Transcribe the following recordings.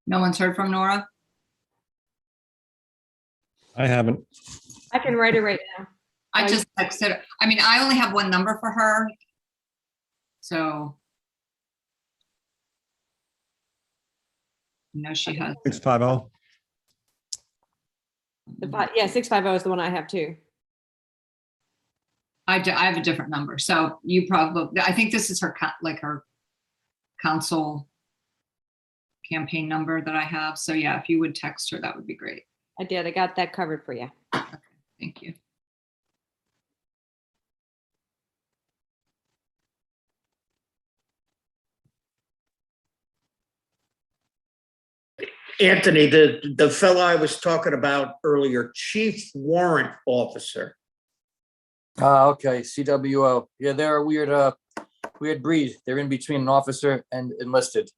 No one's heard from Nora? I haven't. I can write it right now. I just texted her. I mean, I only have one number for her. So. No, she has. 650. Yeah, 650 is the one I have too. I have a different number. So you probably, I think this is her, like her council campaign number that I have. So yeah, if you would text her, that would be great. I did. I got that covered for you. Okay, thank you. Anthony, the fellow I was talking about earlier, Chief Warrant Officer. Okay, CWO. Yeah, they're a weird breed. They're in between an officer and enlisted.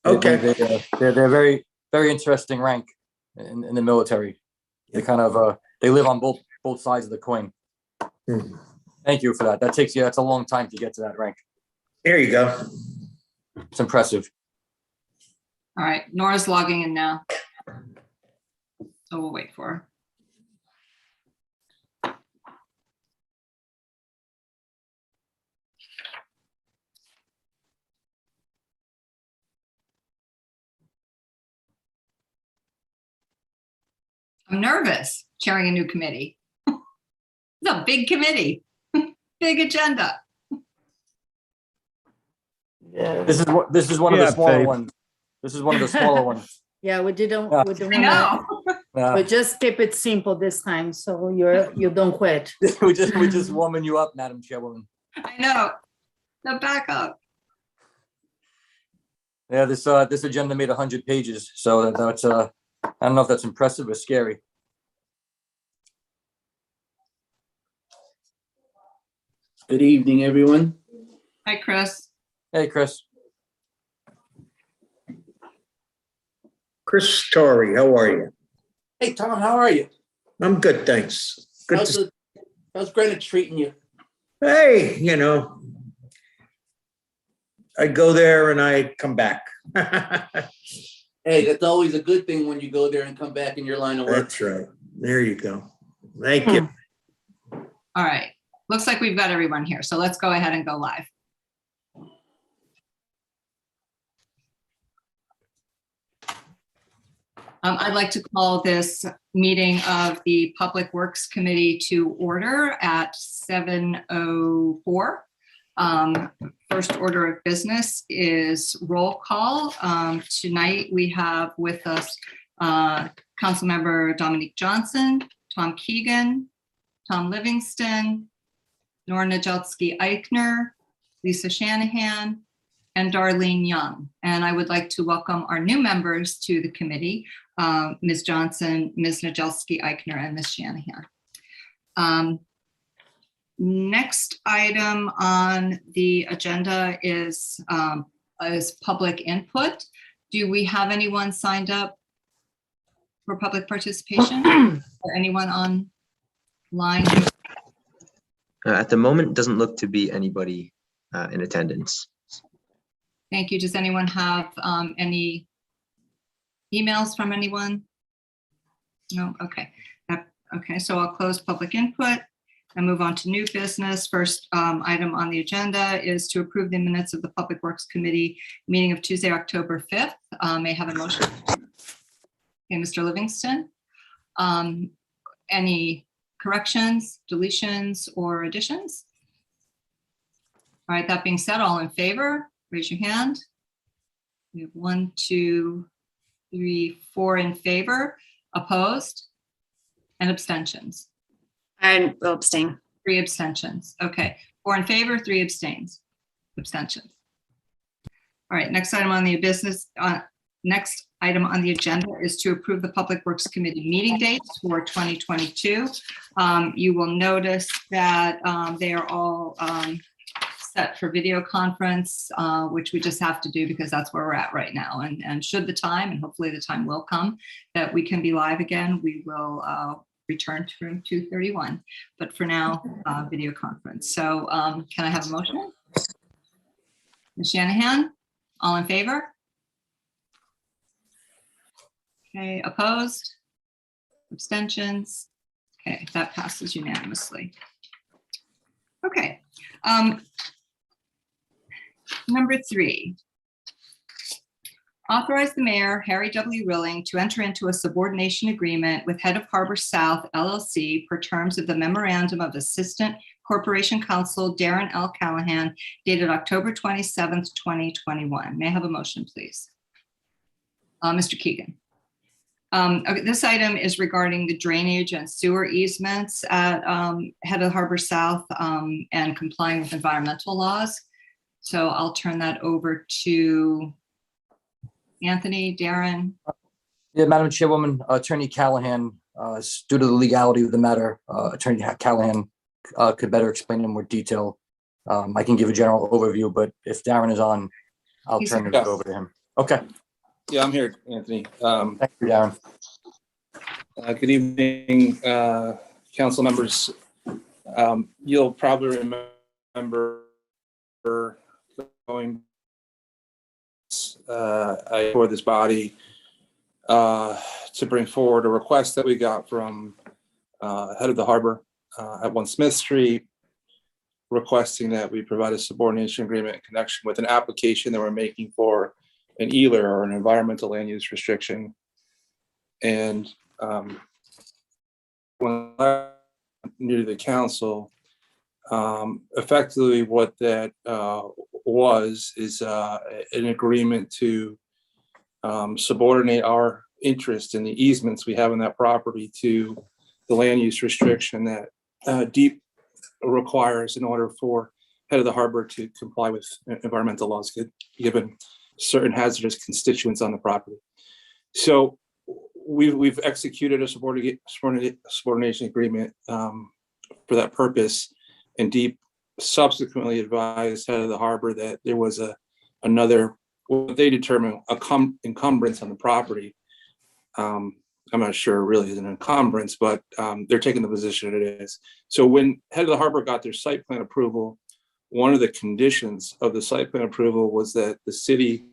Okay. They're very, very interesting rank in the military. They kind of they live on both sides of the coin. Thank you for that. That's a long time to get to that rank. There you go. It's impressive. All right, Nora's logging in now. So we'll wait for her. I'm nervous chairing a new committee. It's a big committee, big agenda. Yeah, This is one of Yeah, the smaller Faith. ones. This is one of the smaller ones. yeah, we didn't Yeah. we don't I know. wanna, we just keep it simple this time, so you don't quit. we just warming you up, Madam Chairwoman. I know. Now back up. Yeah, this agenda made 100 pages, so that's I don't know if that's impressive or scary. Good evening, everyone. Hi, Chris. Hey, Chris. Chris Torrey, how are you? Hey, Tom, how are you? I'm good, thanks. Good to, How's Greenwich treating you? hey, I go there and I come back. Hey, that's always a good thing when you go there and come back in your line of work. That's right. There you go. Thank you. All right. Looks like we've got everyone here. So let's go ahead and go live. I'd like to call this meeting of the Public Works Committee to order at 7:04. First order of business is roll call. Tonight we have with us Councilmember Dominique Johnson, Tom Keegan, Tom Livingston, Nora Najelski-Eichner, Lisa Shanahan, and Darlene Young. And I would like to welcome our new members to the committee, Ms. Johnson, Ms. Najelski-Eichner, and Ms. Shanahan. Next item on the agenda is public input. Do we have anyone signed up for public participation or anyone online? At the moment, it doesn't look to be anybody in attendance. Thank you. Does anyone have any emails from anyone? No, okay. Okay, so I'll close public input and move on to new business. First item on the agenda is to approve the minutes of the Public Works Committee meeting of Tuesday, October 5th. May I have a motion? Okay, Mr. Livingston. Any corrections, deletions, or additions? All right, that being said, all in favor, raise your hand. We have 1, 2, 3, 4 in favor, opposed, and abstentions. I will abstain. 3 abstentions. Okay, 4 in favor, 3 abstains, abstentions. All right, next item on the business, next item on the agenda is to approve the Public Works Committee meeting dates for 2022. You will notice that they are all set for video conference, which we just have to do because that's where we're at right now. And should the time, and hopefully the time will come, that we can be live again, we will return to room 231. But for now, video conference. So can I have a motion? Ms. Shanahan, all in favor? Okay, opposed? Abstentions? Okay, that passes unanimously. Okay. Number 3. Authorize the mayor, Harry W. Rilling, to enter into a subordination agreement with Head of Harbor South LLC per terms of the memorandum of Assistant Corporation Counsel Darren L. Callahan dated October 27th, 2021. May I have a motion, please? Mr. Keegan. Okay, this item is regarding the drainage and sewer easements at Head of Harbor South and complying with environmental laws. So I'll turn that over to Anthony, Darren. Yeah, Madam Chairwoman, Attorney Callahan, due to the legality of the matter, Attorney Callahan could better explain in more detail. I can give a general overview, but if Darren is on, I'll He's turn it here. over to him. Okay, Yeah, I'm here, Anthony. thank you, Darren. Good evening, council members. You'll probably remember going for this body to bring forward a request that we got from Head of the Harbor at 1 Smith Street, requesting that we provide a subordination agreement in connection with an application that we're making for an ELR, or an environmental land use restriction. And when I new to the council, effectively what that is an agreement to subordinate our interest in the easements we have in that property to the land use restriction that DEEP requires in order for Head of the Harbor to comply with environmental laws, given certain hazardous constituents on the property. So we've executed a subordination agreement for that purpose, and DEEP subsequently advised Head of the Harbor that there was another, what they determined, encumbrance on the property. I'm not sure it really is an encumbrance, but they're taking the position it is. So when Head of the Harbor got their site plan approval, one of the conditions of the site plan approval was that the city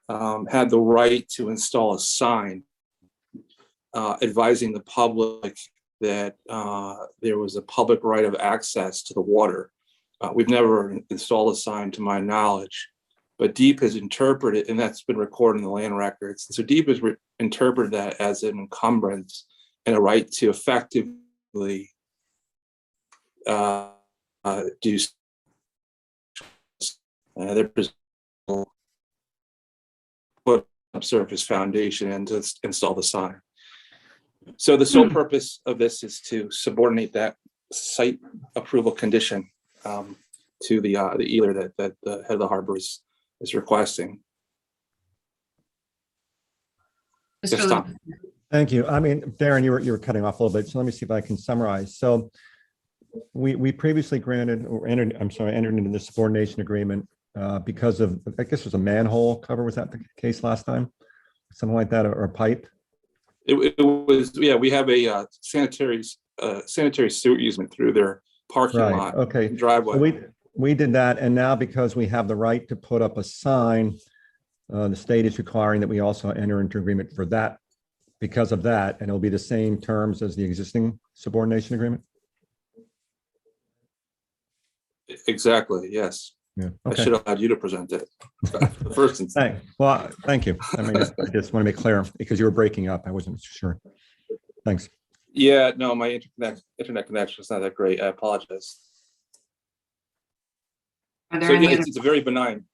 had the right to install a sign advising the public that there was a public right of access to the water. We've never installed a sign to my knowledge, but DEEP has interpreted, and that's been recorded in the land records. So DEEP has interpreted that as an encumbrance and a right to effectively do their put up surface foundation and to install the sign. So the sole purpose of this is to subordinate that site approval condition to the ELR that the Head of the Harbor is requesting. Mr. Yes, Tom. Thank you. I mean, Darren, you were cutting off a little bit, so let me see if I can summarize. So we previously entered into the subordination agreement because of, I guess it was a manhole cover. Was that the case last time? Something like that, or a pipe? It was, yeah, we have a sanitary sewer easement through their parking lot. Okay. Driveway. So we did that, and now because we have the right to put up a sign, the state is requiring that we also enter into agreement for that, because of that, and it'll be the same terms as the existing subordination agreement? Exactly, yes. Yeah. I Okay. should have had you to present it. The first instance. Well, thank you. I mean, I just want to make clear because you were breaking up. I wasn't sure. Thanks. Yeah, no, my internet connection is not that great. I apologize. Are there So any yeah, other, it's a very benign.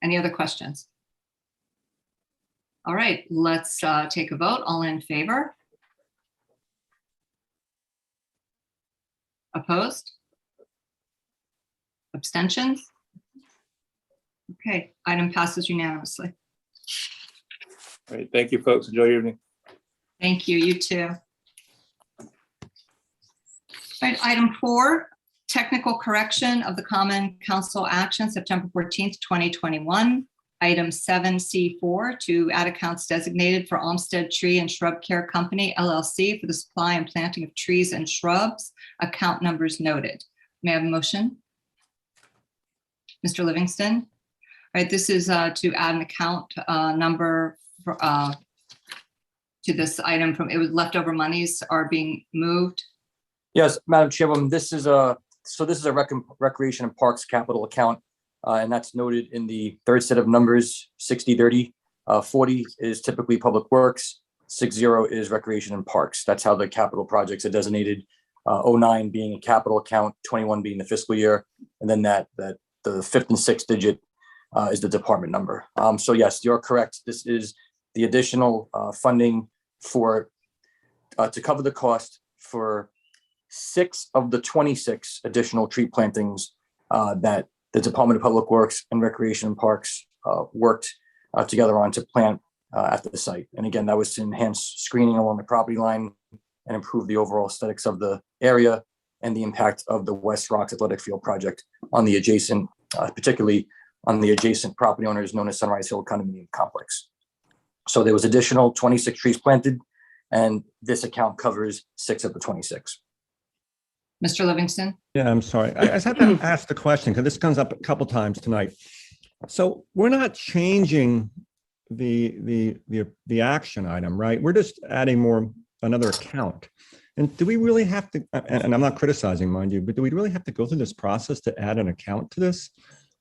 any other questions? All right, let's take a vote. All in favor? Opposed? Abstentions? Okay, item passes unanimously. All right, thank you, folks. Enjoy your evening. Thank you, you too. Right, item 4, technical correction of the Common Council action, September 14th, 2021. Item 7C4, to add accounts designated for Olmsted Tree and Shrub Care Company, LLC, for the supply and planting of trees and shrubs. Account numbers noted. May I have a motion? Mr. Livingston? All Right, this is to add an account number to this item from, it was leftover monies are being moved. Yes, Madam Chairwoman, this is a Recreation and Parks capital account, and that's noted in the third set of numbers, 6030. 40 is typically Public Works, 60 is Recreation and Parks. That's how the capital projects are designated. 09 being a capital account, 21 being the fiscal year, and then the fifth and sixth digit is the department number. So yes, you're correct. This is the additional funding for to cover the cost for 6 of the 26 additional tree plantings that the Department of Public Works and Recreation and Parks worked together on to plant at the site. And again, that was to enhance screening along the property line and improve the overall aesthetics of the area and the impact of the West Rocks Athletic Field project on the adjacent, particularly on the adjacent property owners known as Sunrise Hill Condominium Complex. So there was additional 26 trees planted, and this account covers 6 of the 26. Mr. Livingston? Yeah, I'm sorry. I just have to ask the question because this comes up a couple times tonight. So we're not changing the action item, right? We're just adding another account. And do we really have to, and I'm not criticizing, mind you, but do we really have to go through this process to add an account to this?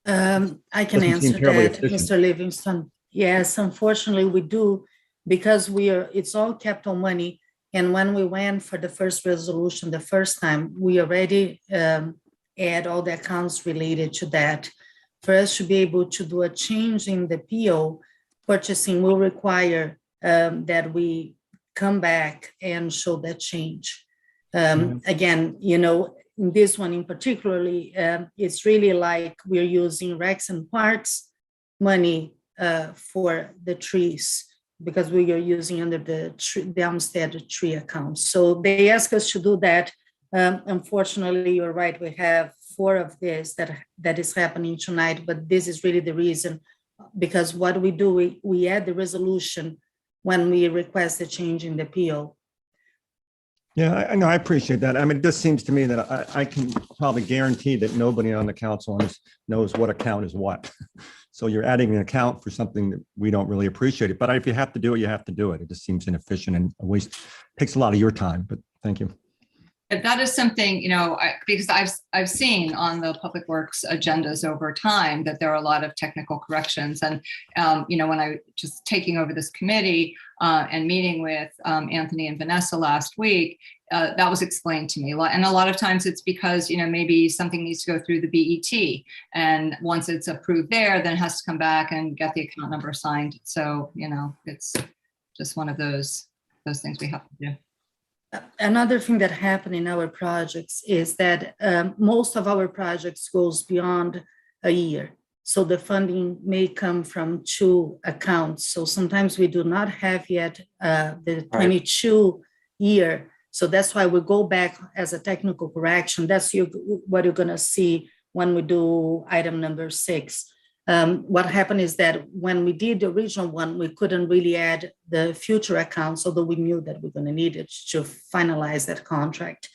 I can Doesn't seem answer terribly that, efficient. Mr. Livingston. Yes, unfortunately we do, because it's all capital money. And when we went for the first resolution the first time, we already add all the accounts related to that. For us to be able to do a change in the PO, purchasing will require that we come back and show that change. Again, in this one in particularly, it's really like we're using Rex and Parks money for the trees, because we are using under the Olmsted tree account. So they ask us to do that. Unfortunately, you're right, we have 4 of this that is happening tonight, but this is really the reason, because what we do, we add the resolution when we request a change in the PO. Yeah, I know. I appreciate that. I mean, it just seems to me that I can probably guarantee that nobody on the council knows what account is what. So you're adding an account for something that we don't really appreciate it. But if you have to do it, you have to do it. It just seems inefficient and takes a lot of your time. But thank you. That is something, because I've seen on the Public Works agendas over time that there are a lot of technical corrections. And, when I just taking over this committee and meeting with Anthony and Vanessa last week, that was explained to me. And a lot of times it's because, maybe something needs to go through the BET. And once it's approved there, then it has to come back and get the account number assigned. So, it's just one of those things we have to do. Another thing that happened in our projects is that most of our projects goes beyond a year. So the funding may come from 2 accounts. So sometimes we do not have yet the 22 year. So that's why we go back as a technical correction. That's what you're going to see when we do item number 6. What happened is that when we did the original one, we couldn't really add the future accounts, although we knew that we're going to need it to finalize that contract.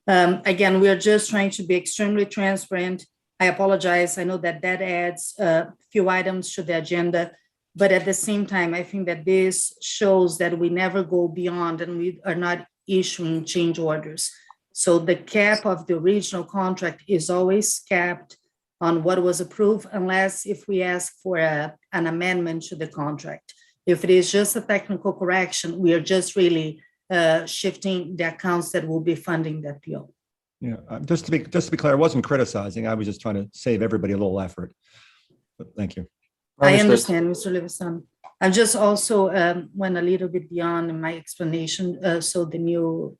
Again, we are just trying to be extremely transparent. I apologize. I know that adds a few items to the agenda, but at the same time, I think that this shows that we never go beyond and we are not issuing change orders. So the cap of the original contract is always capped on what was approved, unless if we ask for an amendment to the contract. If it is just a technical correction, we are just really shifting the accounts that will be funding that PO. Yeah, just to be clear, I wasn't criticizing. I was just trying to save everybody a little effort. But thank you. I understand, Mr. Livingston. I just also went a little bit beyond in my explanation, so the new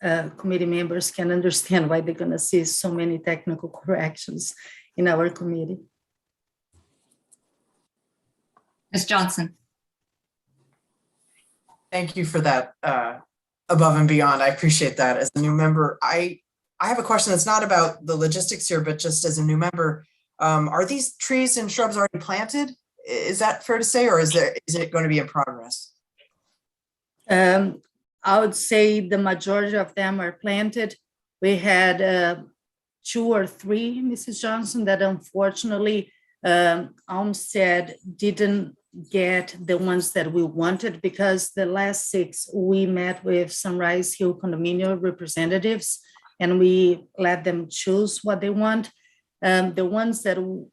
committee members can understand why they're going to see so many technical corrections in our committee. Ms. Johnson. Thank you for that above and beyond. I appreciate that. As a new member, I have a question that's not about the logistics here, but just as a new member, are these trees and shrubs already planted? Is that fair to say, or is it going to be in progress? I would say the majority of them are planted. We had 2 or 3, Mrs. Johnson, that unfortunately Olmsted didn't get the ones that we wanted because the last 6, we met with Sunrise Hill condominium representatives and we let them choose what they want. The ones that 2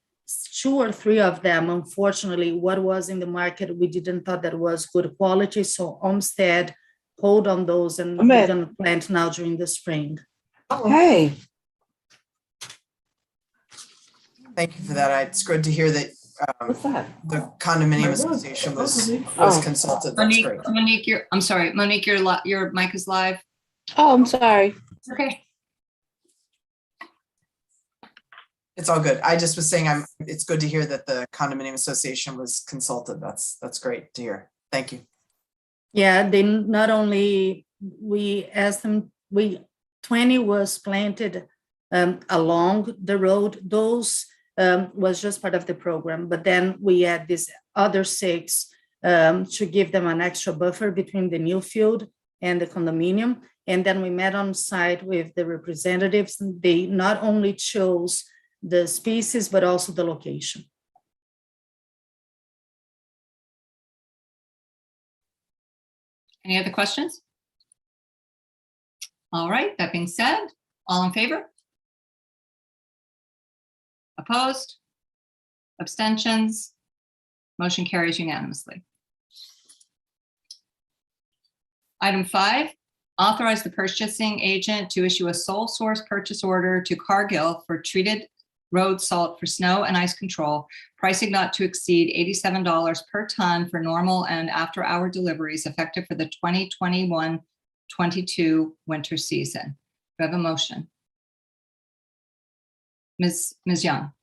or 3 of them, unfortunately, what was in the market, we didn't thought that was good quality. So Olmsted hold on those and we're going to plant now during the spring. Hey. Thank you for that. It's good to hear that the condominium association was consulted. That's Monique, great. Monique, I'm sorry, Monique, your mic is live. Oh, I'm sorry. Okay. It's all good. I just was saying it's good to hear that the condominium association was consulted. That's great to hear. Thank you. Yeah, they not only, we asked them, 20 was planted along the road. Those was just part of the program, but then we add this other 6 to give them an extra buffer between the new field and the condominium. And then we met on site with the representatives. They not only chose the species, but also the location. Any other questions? All right, that being said, all in favor? Opposed? Abstentions? Motion carries unanimously. Item 5, authorize the purchasing agent to issue a sole source purchase order to Cargill for treated road salt for snow and ice control, pricing not to exceed $87 per ton for normal and after-hour deliveries effective for the 2021-22 winter season. Do I have a motion? Ms. Young. All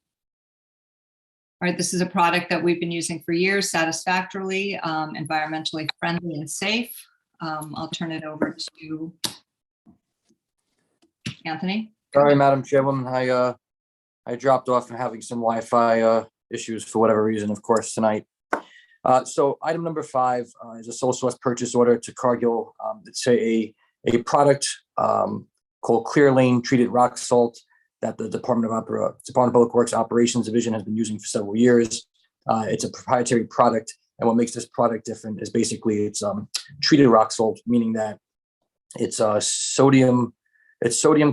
right, this is a product that we've been using for years satisfactorily, environmentally friendly and safe. I'll turn it over to Anthony. Sorry, Madam Chairwoman, I dropped off and having some Wi-Fi issues for whatever reason, of course, tonight. So item number 5 is a sole source purchase order to Cargill. It's a product called Clear Lane Treated Rock Salt that the Department of Public Works Operations Division has been using for several years. It's a proprietary product, and what makes this product different is basically it's treated rock salt, meaning that it's sodium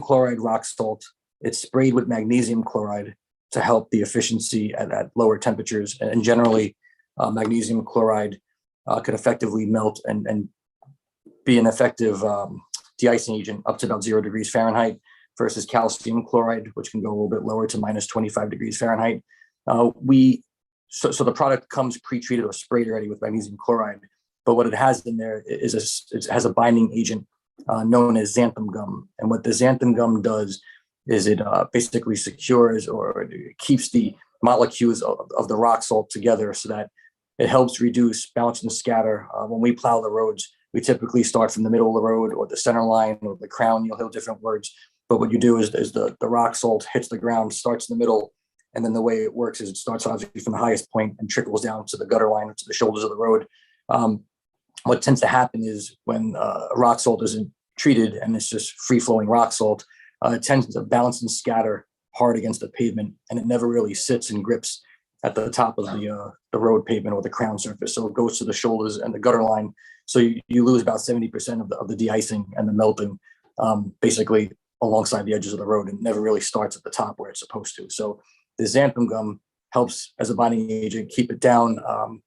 chloride rock salt. It's sprayed with magnesium chloride to help the efficiency at lower temperatures. And generally, magnesium chloride could effectively melt and be an effective de-icing agent up to about 0 degrees Fahrenheit versus calcium chloride, which can go a little bit lower to minus 25 degrees Fahrenheit. So the product comes pre-treated or sprayed already with magnesium chloride, but what it has in there is it has a binding agent known as xanthan gum. And what the xanthan gum does is it basically secures or it keeps the molecules of the rock salt together so that it helps reduce bounce and scatter. When we plow the roads, we typically start from the middle of the road or the center line or the crown. You'll hear different words, but what you do is the rock salt hits the ground, starts in the middle, and then the way it works is it starts obviously from the highest point and trickles down to the gutter line or to the shoulders of the road. What tends to happen is when rock salt isn't treated and it's just free-flowing rock salt, it tends to bounce and scatter hard against the pavement, and it never really sits and grips at the top of the road pavement or the crown surface. So it goes to the shoulders and the gutter line. So you lose about 70% of the de-icing and the melting, basically alongside the edges of the road, and never really starts at the top where it's supposed to. So the xanthan gum helps as a binding agent keep it down,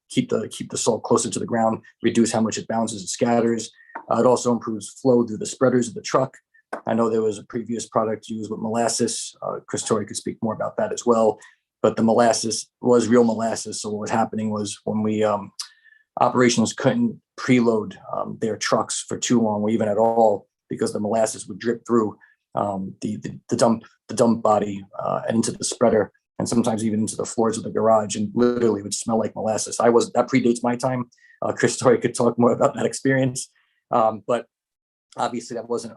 keep the salt closer to the ground, reduce how much it bounces and scatters. It also improves flow through the spreaders of the truck. I know there was a previous product used with molasses. Chris Torrey could speak more about that as well. But the molasses was real molasses. So what was happening was when we operations couldn't preload their trucks for too long or even at all, because the molasses would drip through the dump body and into the spreader, and sometimes even into the floors of the garage, and literally would smell like molasses. That predates my time. Chris Torrey could talk more about that experience, but obviously that wasn't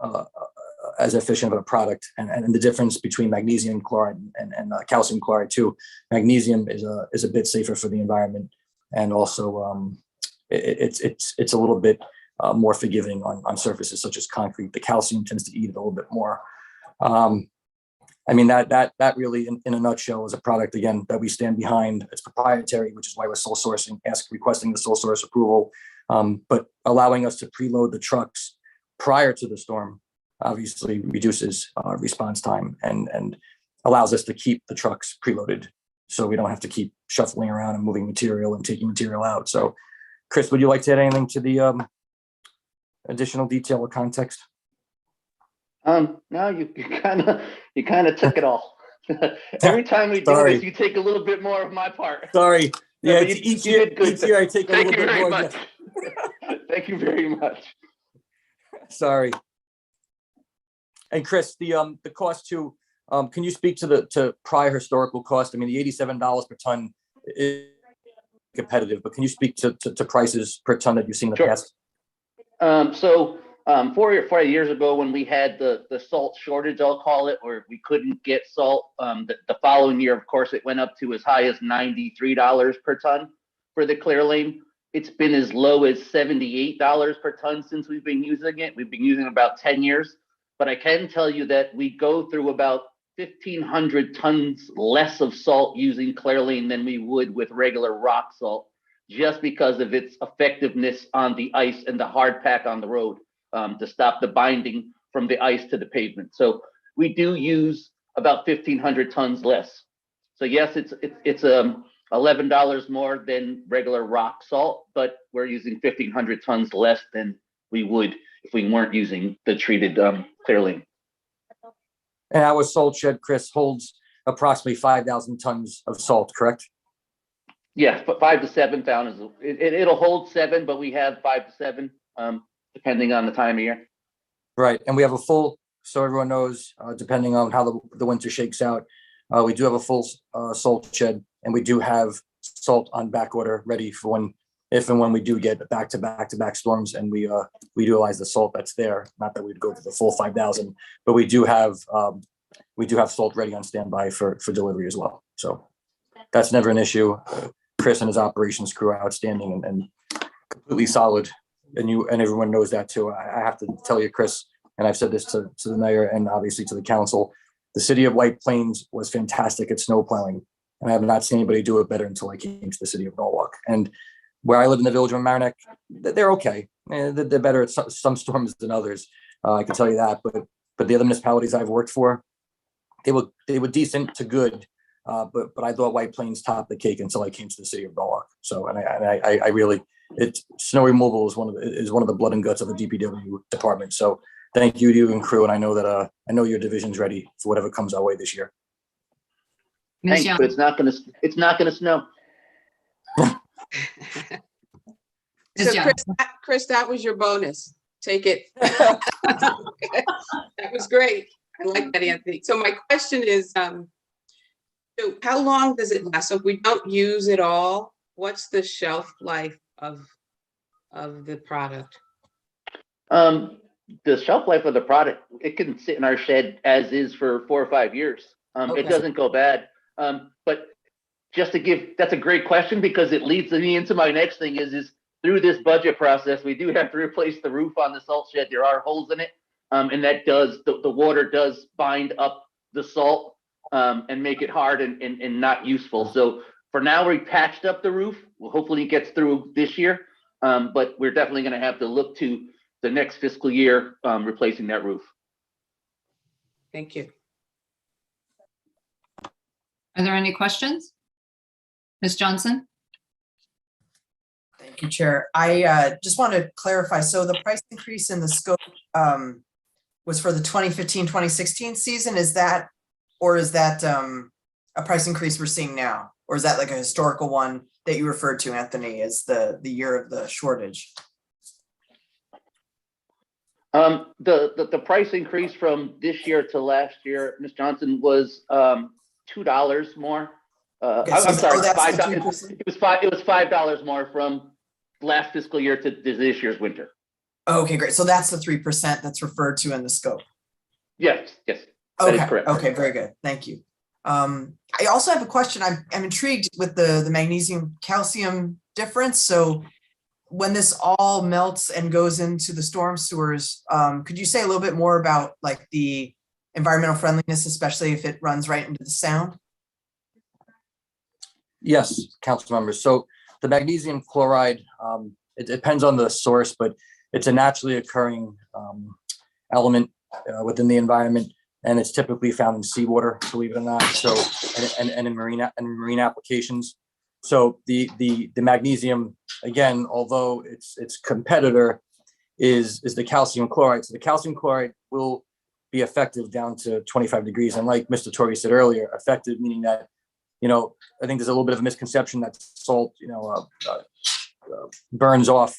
as efficient of a product. And the difference between magnesium chloride and calcium chloride too. Magnesium is a bit safer for the environment, and also it's a little bit more forgiving on surfaces such as concrete. The calcium tends to eat it a little bit more. I mean, that really, in a nutshell, is a product, again, that we stand behind. It's proprietary, which is why we're sole sourcing, requesting the sole source approval. But allowing us to preload the trucks prior to the storm obviously reduces response time and allows us to keep the trucks preloaded. So we don't have to keep shuffling around and moving material and taking material out. So Chris, would you like to add anything to the additional detail or context? No, you kind of took it all. Every time we do this, you take a little bit more of my part. Sorry. Yeah, but each you year, did good. each year I take a Thank little you bit very more. much. Thank you very much. Sorry. And Chris, the cost too, can you speak to prior historical cost? I mean, the $87 per ton is competitive, but can you speak to prices per ton that you've seen in the Sure. past? So 4 years ago, when we had the salt shortage, I'll call it, where we couldn't get salt, the following year, of course, it went up to as high as $93 per ton for the clear lane. It's been as low as $78 per ton since we've been using it. We've been using it about 10 years, but I can tell you that we go through about 1,500 tons less of salt using clear lane than we would with regular rock salt, just because of its effectiveness on the ice and the hard pack on the road. To stop the binding from the ice to the pavement. So we do use about 1,500 tons less. So yes, it's $11 more than regular rock salt, but we're using 1,500 tons less than we would if we weren't using the treated clear lane. And our salt shed, Chris, holds approximately 5,000 tons of salt, correct? Yeah, 5 to 7,000. It'll hold 7, but we have 5 to 7. Depending on the time of year. Right, and we have a full, so everyone knows, depending on how the winter shakes out, we do have a full salt shed, and we do have salt on back order ready for if and when we do get back to back storms, and we utilize the salt that's there. Not that we'd go to the full 5,000, but we do have salt ready on standby for delivery as well. So that's never an issue. Chris and his operations crew are outstanding and completely solid. And everyone knows that too. I have to tell you, Chris, and I've said this to the mayor and obviously to the council, the city of White Plains was fantastic at snow plowing. And I have not seen anybody do it better until I came to the city of Norwalk. And where I live in the village of Mamaroneck, they're okay. They're better at some storms than others. I can tell you that. But the other municipalities I've worked for, they were decent to good. But I thought White Plains topped the cake until I came to the city of Norwalk. So, and I really, snow removal is one of the blood and guts of the DPW department. So thank you to you and crew. And I know that, I know your division's ready for whatever comes our way this year. Thanks, but it's not gonna snow. Ms. So Chris, that was your bonus. Take it. That was great. I like that, Anthony. So my question is, so how long does it last? So if we don't use it all, what's the shelf life of the product? The shelf life of the product, it can sit in our shed as is for 4 or 5 years. Okay. It doesn't go bad. But just to give, that's a great question because it leads me into my next thing is through this budget process, we do have to replace the roof on the salt shed. There are holes in it. And that does, the water does bind up the salt and make it hard and not useful. So for now, we patched up the roof. Well, hopefully it gets through this year. But we're definitely going to have to look to the next fiscal year replacing that roof. Thank you. Are there any questions? Ms. Johnson? Thank you, Chair. I just want to clarify. So the price increase in the scope was for the 2015-2016 season. Is that a price increase we're seeing now? Or is that like a historical one that you referred to, Anthony, as the year of the shortage? The price increase from this year to last year, Ms. Johnson, was $2 more. Okay, I'm sorry, that's the $5. 3%? It was $5 more from last fiscal year to this year's winter. Okay, great. So that's the 3% that's referred to in the scope. Yes. That is Okay, correct. okay, very good. Thank you. I also have a question. I'm intrigued with the magnesium calcium difference. So when this all melts and goes into the storm sewers, could you say a little bit more about like the environmental friendliness, especially if it runs right into the sound? Yes, council members. So the magnesium chloride, it depends on the source, but it's a naturally occurring element within the environment, and it's typically found in seawater, believe it or not. So and in marine applications. So the magnesium, again, although its competitor is the calcium chloride. So the calcium chloride will be effective down to 25 degrees, and like Mr. Torrey said earlier, effective meaning that, you know, I think there's a little bit of a misconception that salt, you know, burns off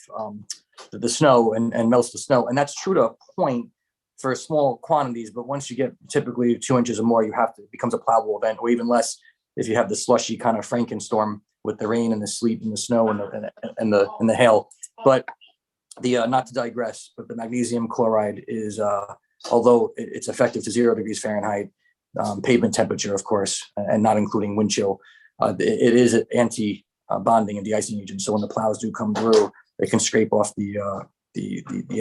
the snow and melts the snow. And that's true to a point for small quantities. But once you get typically 2 inches or more, it becomes a plowable event, or even less if you have the slushy kind of Frankenstorm with the rain and the sleet and the snow and the hail. But not to digress, but the magnesium chloride is, although it's effective to 0 degrees Fahrenheit, pavement temperature, of course, and not including wind chill. It is an anti-bonding and de-icing agent. So when the plows do come through, they can scrape off the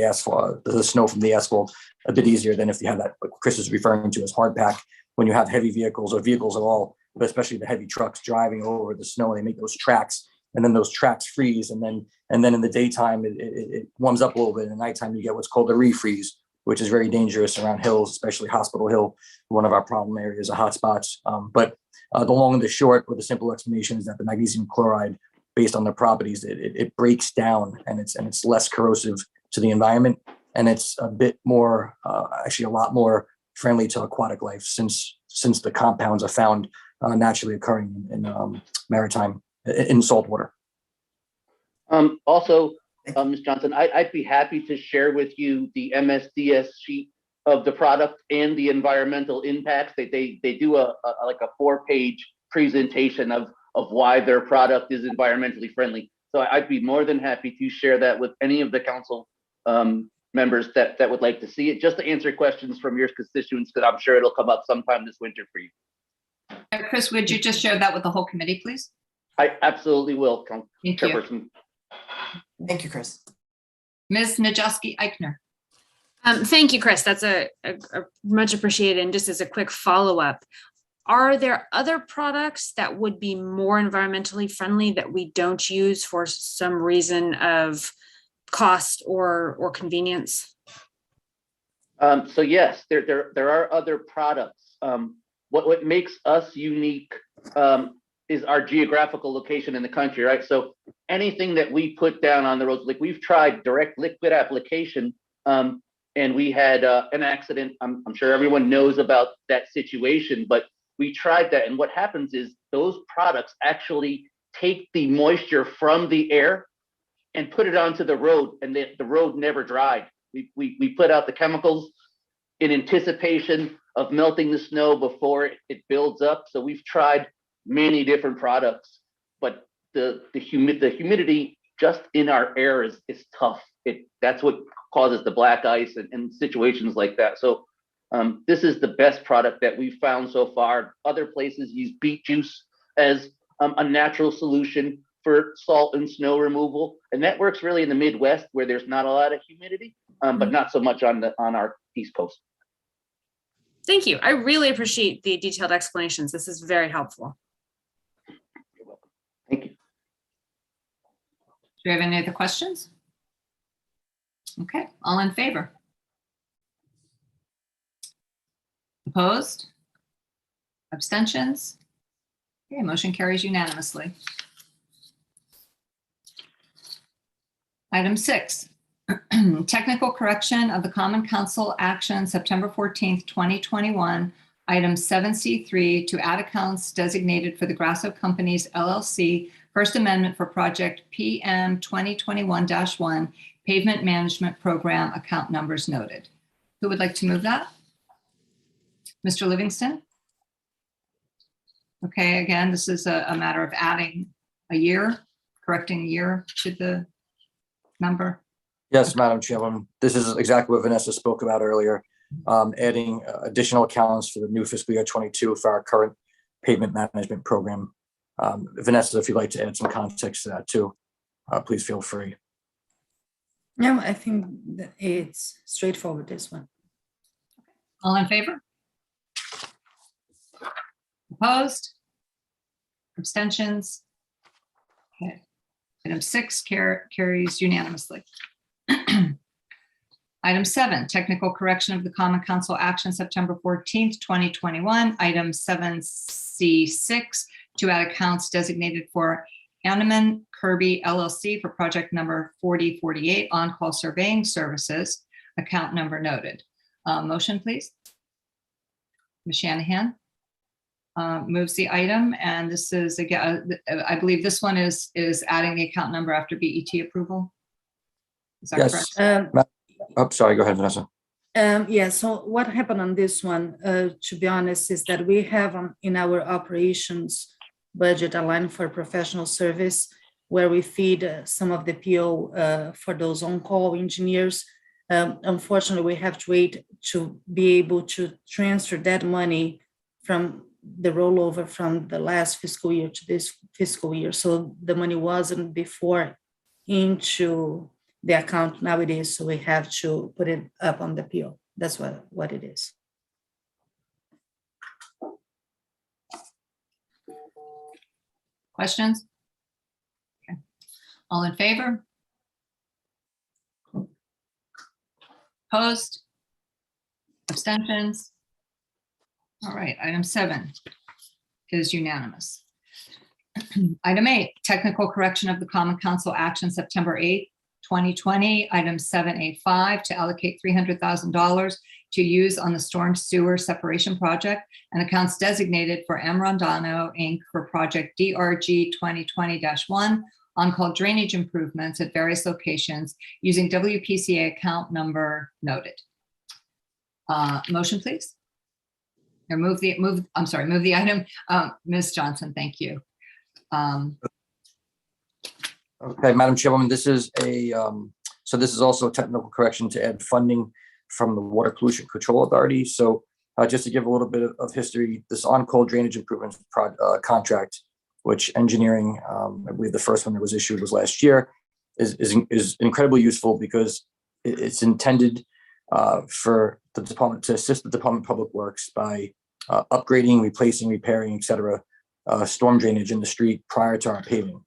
asphalt, the snow from the asphalt a bit easier than if you have that, what Chris is referring to as hard pack, when you have heavy vehicles or vehicles at all, but especially the heavy trucks driving over the snow, and they make those tracks, and then those tracks freeze. And then in the daytime, it warms up a little bit. In the nighttime, you get what's called a refreeze, which is very dangerous around hills, especially Hospital Hill, one of our problem areas, of hotspots. But the long and the short, with a simple explanation, is that the magnesium chloride, based on the properties, it breaks down, and it's less corrosive to the environment, and it's a bit more, actually a lot more friendly to aquatic life, since the compounds are found naturally occurring in maritime, in saltwater. Also, Ms. Johnson, I'd be happy to share with you the MSDS sheet of the product and the environmental impacts. They do a 4-page presentation of why their product is environmentally friendly. So I'd be more than happy to share that with any of the council members that would like to see it, just to answer questions from your constituents, because I'm sure it'll come up sometime this winter for you. Chris, would you just share that with the whole committee, please? I absolutely will, Thank you. Chairperson. Thank you, Chris. Ms. Najewski-Eichner. Thank you, Chris. That's a much appreciated. And just as a quick follow-up, are there other products that would be more environmentally friendly that we don't use for some reason of cost or convenience? So yes, there are other products. What makes us unique is our geographical location in the country, right? So anything that we put down on the roads, like we've tried direct liquid application, and we had an accident. I'm sure everyone knows about that situation, but we tried that, and what happens is those products actually take the moisture from the air and put it onto the road, and the road never dried. We put out the chemicals in anticipation of melting the snow before it builds up. So we've tried many different products, but the humidity just in our air is tough. That's what causes the black ice and situations like that. So this is the best product that we've found so far. Other places use beet juice as a natural solution for salt and snow removal, and that works really in the Midwest where there's not a lot of humidity, but not so much on our East Coast. Thank you. I really appreciate the detailed explanations. This is very helpful. You're welcome. Thank you. Do you have any other questions? Okay, all in favor? Opposed? Abstentions? Okay, motion carries unanimously. Item 6, technical correction of the Common Council action September 14th, 2021, item 7C3 to add accounts designated for the Grasso Companies LLC First Amendment for project PM 2021-1 pavement management program, account numbers noted. Who would like to move that? Mr. Livingston? Okay, again, this is a matter of adding a year, correcting a year to the number. Yes, Madam Chairwoman, this is exactly what Vanessa spoke about earlier, adding additional accounts for the new fiscal year 22 for our current pavement management program. Vanessa, if you'd like to add some context to that too, please feel free. No, I think that it's straightforward, this one. All in favor? Opposed? Abstentions? Okay. Item 6 carries unanimously. Item 7, technical correction of the Common Council action September 14th, 2021. Item 7C6, to add accounts designated for Anneman Kirby LLC for project number 4048, on-call surveying services, account number noted. Motion, please. Ms. Shanahan moves the item, and this is, again, I believe this one is adding the account number after BET approval. Is that Yes. correct? Oh, sorry, go ahead, Vanessa. Yeah, so what happened on this one, to be honest, is that we have in our operations budget a line for professional service where we feed some of the PO for those on-call engineers. Unfortunately, we have to wait to be able to transfer that money from the rollover from the last fiscal year to this fiscal year. So the money wasn't before into the account, now it is, so we have to put it up on the PO. That's what it is. Questions? Okay. All in favor? Opposed? Abstentions? All right, item 7 is unanimous. Item 8, technical correction of the Common Council action September 8th, 2020, item 7A5, to allocate $300,000 to use on the storm sewer separation project and accounts designated for M. Rondano, Inc. for project DRG 2020-1, on-call drainage improvements at various locations using WPCA account number noted. Motion, please. Or move the item. Ms. Johnson, thank you. Okay, Madam Chairwoman, this is so this is also a technical correction to add funding from the Water Pollution Control Authority. So just to give a little bit of history, this on-call drainage improvement contract, which engineering, I believe the first one that was issued was last year, is incredibly useful because it's intended for the department to assist the Department of Public Works by upgrading, replacing, repairing, et cetera, storm drainage in the street prior to our paving.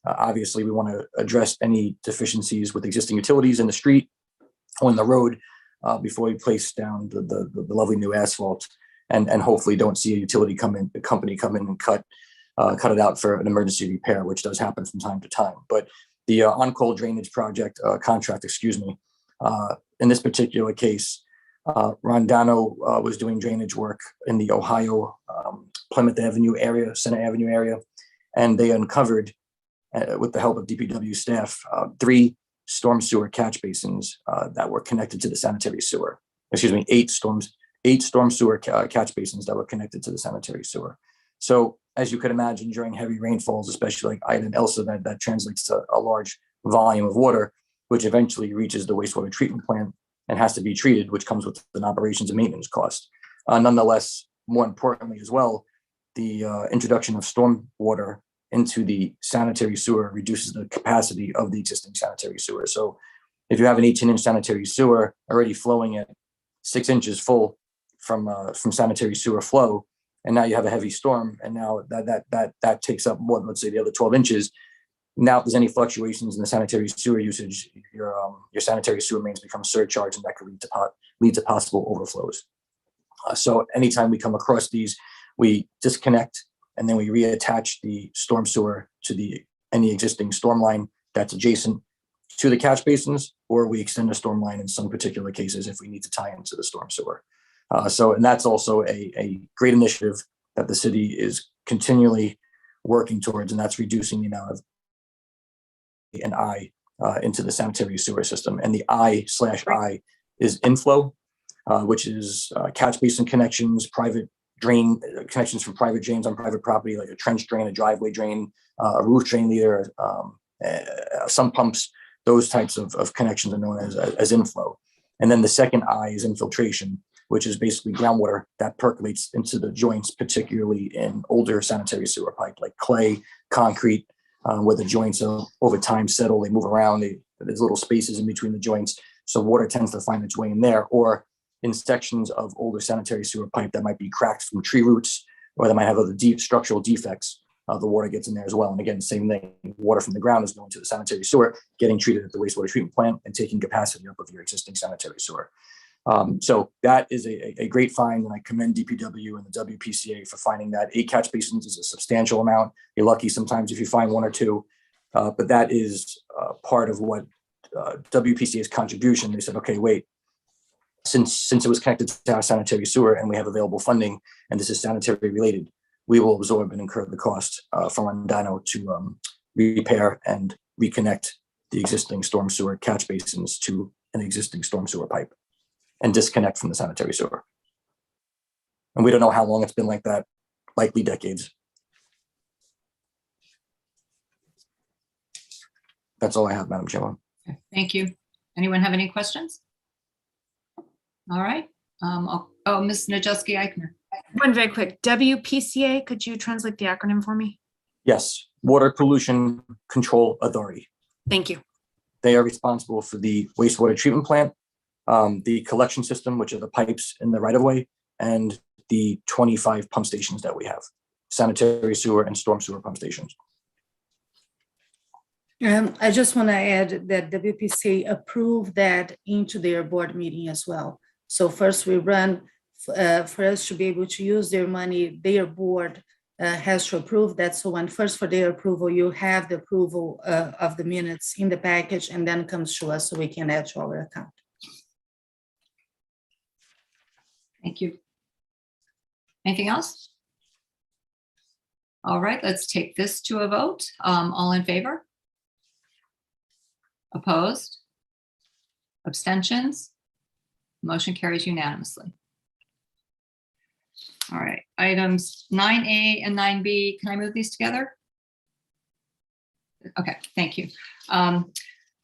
Obviously, we want to address any deficiencies with existing utilities in the street or in the road before we place down the lovely new asphalt, and hopefully don't see a utility company come in and cut it out for an emergency repair, which does happen from time to time. But the on-call drainage project contract, in this particular case, Rondano was doing drainage work in the Ohio Plymouth Avenue area, Center Avenue area, and they uncovered, with the help of DPW staff, 3 storm sewer catch basins that were connected to the sanitary sewer. Excuse me, 8 storm sewer catch basins that were connected to the sanitary sewer. So as you could imagine, during heavy rainfalls, especially like Ida and Elsa, that translates to a large volume of water, which eventually reaches the wastewater treatment plant and has to be treated, which comes with an operations and maintenance cost. Nonetheless, more importantly as well, the introduction of storm water into the sanitary sewer reduces the capacity of the existing sanitary sewer. So if you have an 18-inch sanitary sewer already flowing at 6 inches full from sanitary sewer flow, and now you have a heavy storm, and now that takes up more than, let's say, the other 12 inches. Now, if there's any fluctuations in the sanitary sewer usage, your sanitary sewer mains become surcharged, and that could lead to possible overflows. So anytime we come across these, we disconnect and then we reattach the storm sewer to any existing storm line that's adjacent to the catch basins, or we extend the storm line in some particular cases if we need to tie into the storm sewer. And that's also a great initiative that the city is continually working towards, and that's reducing the amount of an I into the sanitary sewer system. And the I/I is inflow, which is catch basin connections, private drain connections from private drains on private property, like a trench drain, a driveway drain, a roof drain leader, some pumps. Those types of connections are known as inflow. And then the second I is infiltration, which is basically groundwater that percolates into the joints, particularly in older sanitary sewer pipe, like clay, concrete, where the joints over time settle, they move around, there's little spaces in between the joints. So water tends to find its way in there, or in sections of older sanitary sewer pipe that might be cracked from tree roots or they might have other deep structural defects, the water gets in there as well. And again, same thing, water from the ground is going to the sanitary sewer, getting treated at the wastewater treatment plant and taking capacity up of your existing sanitary sewer. So that is a great find, and I commend DPW and the WPCA for finding that. 8 catch basins is a substantial amount. You're lucky sometimes if you find 1 or 2, but that is part of what WPCA's contribution. They said, okay, wait, since it was connected to our sanitary sewer and we have available funding, and this is sanitary related, we will absorb and incur the cost from Andino to repair and reconnect the existing storm sewer catch basins to an existing storm sewer pipe and disconnect from the sanitary sewer. And we don't know how long it's been like that, likely decades. That's all I have, Madam Chairman. Thank you. Anyone have any questions? All right. Ms. Najewski-Eichner. One very quick, WPCA, could you translate the acronym for me? Yes, Water Pollution Control Authority. Thank you. They are responsible for the wastewater treatment plant, the collection system, which are the pipes in the right-of-way, and the 25 pump stations that we have, sanitary sewer and storm sewer pump stations. I just want to add that WPCA approved that into their board meeting as well. So first we run, for us to be able to use their money, their board has to approve that. So when first for their approval, you have the approval of the minutes in the package, and then comes to us so we can add to our account. Thank you. Anything else? All right, let's take this to a vote. All in favor? Opposed? Abstentions? Motion carries unanimously. All right, items 9A and 9B, can I move these together? Okay, thank you. Item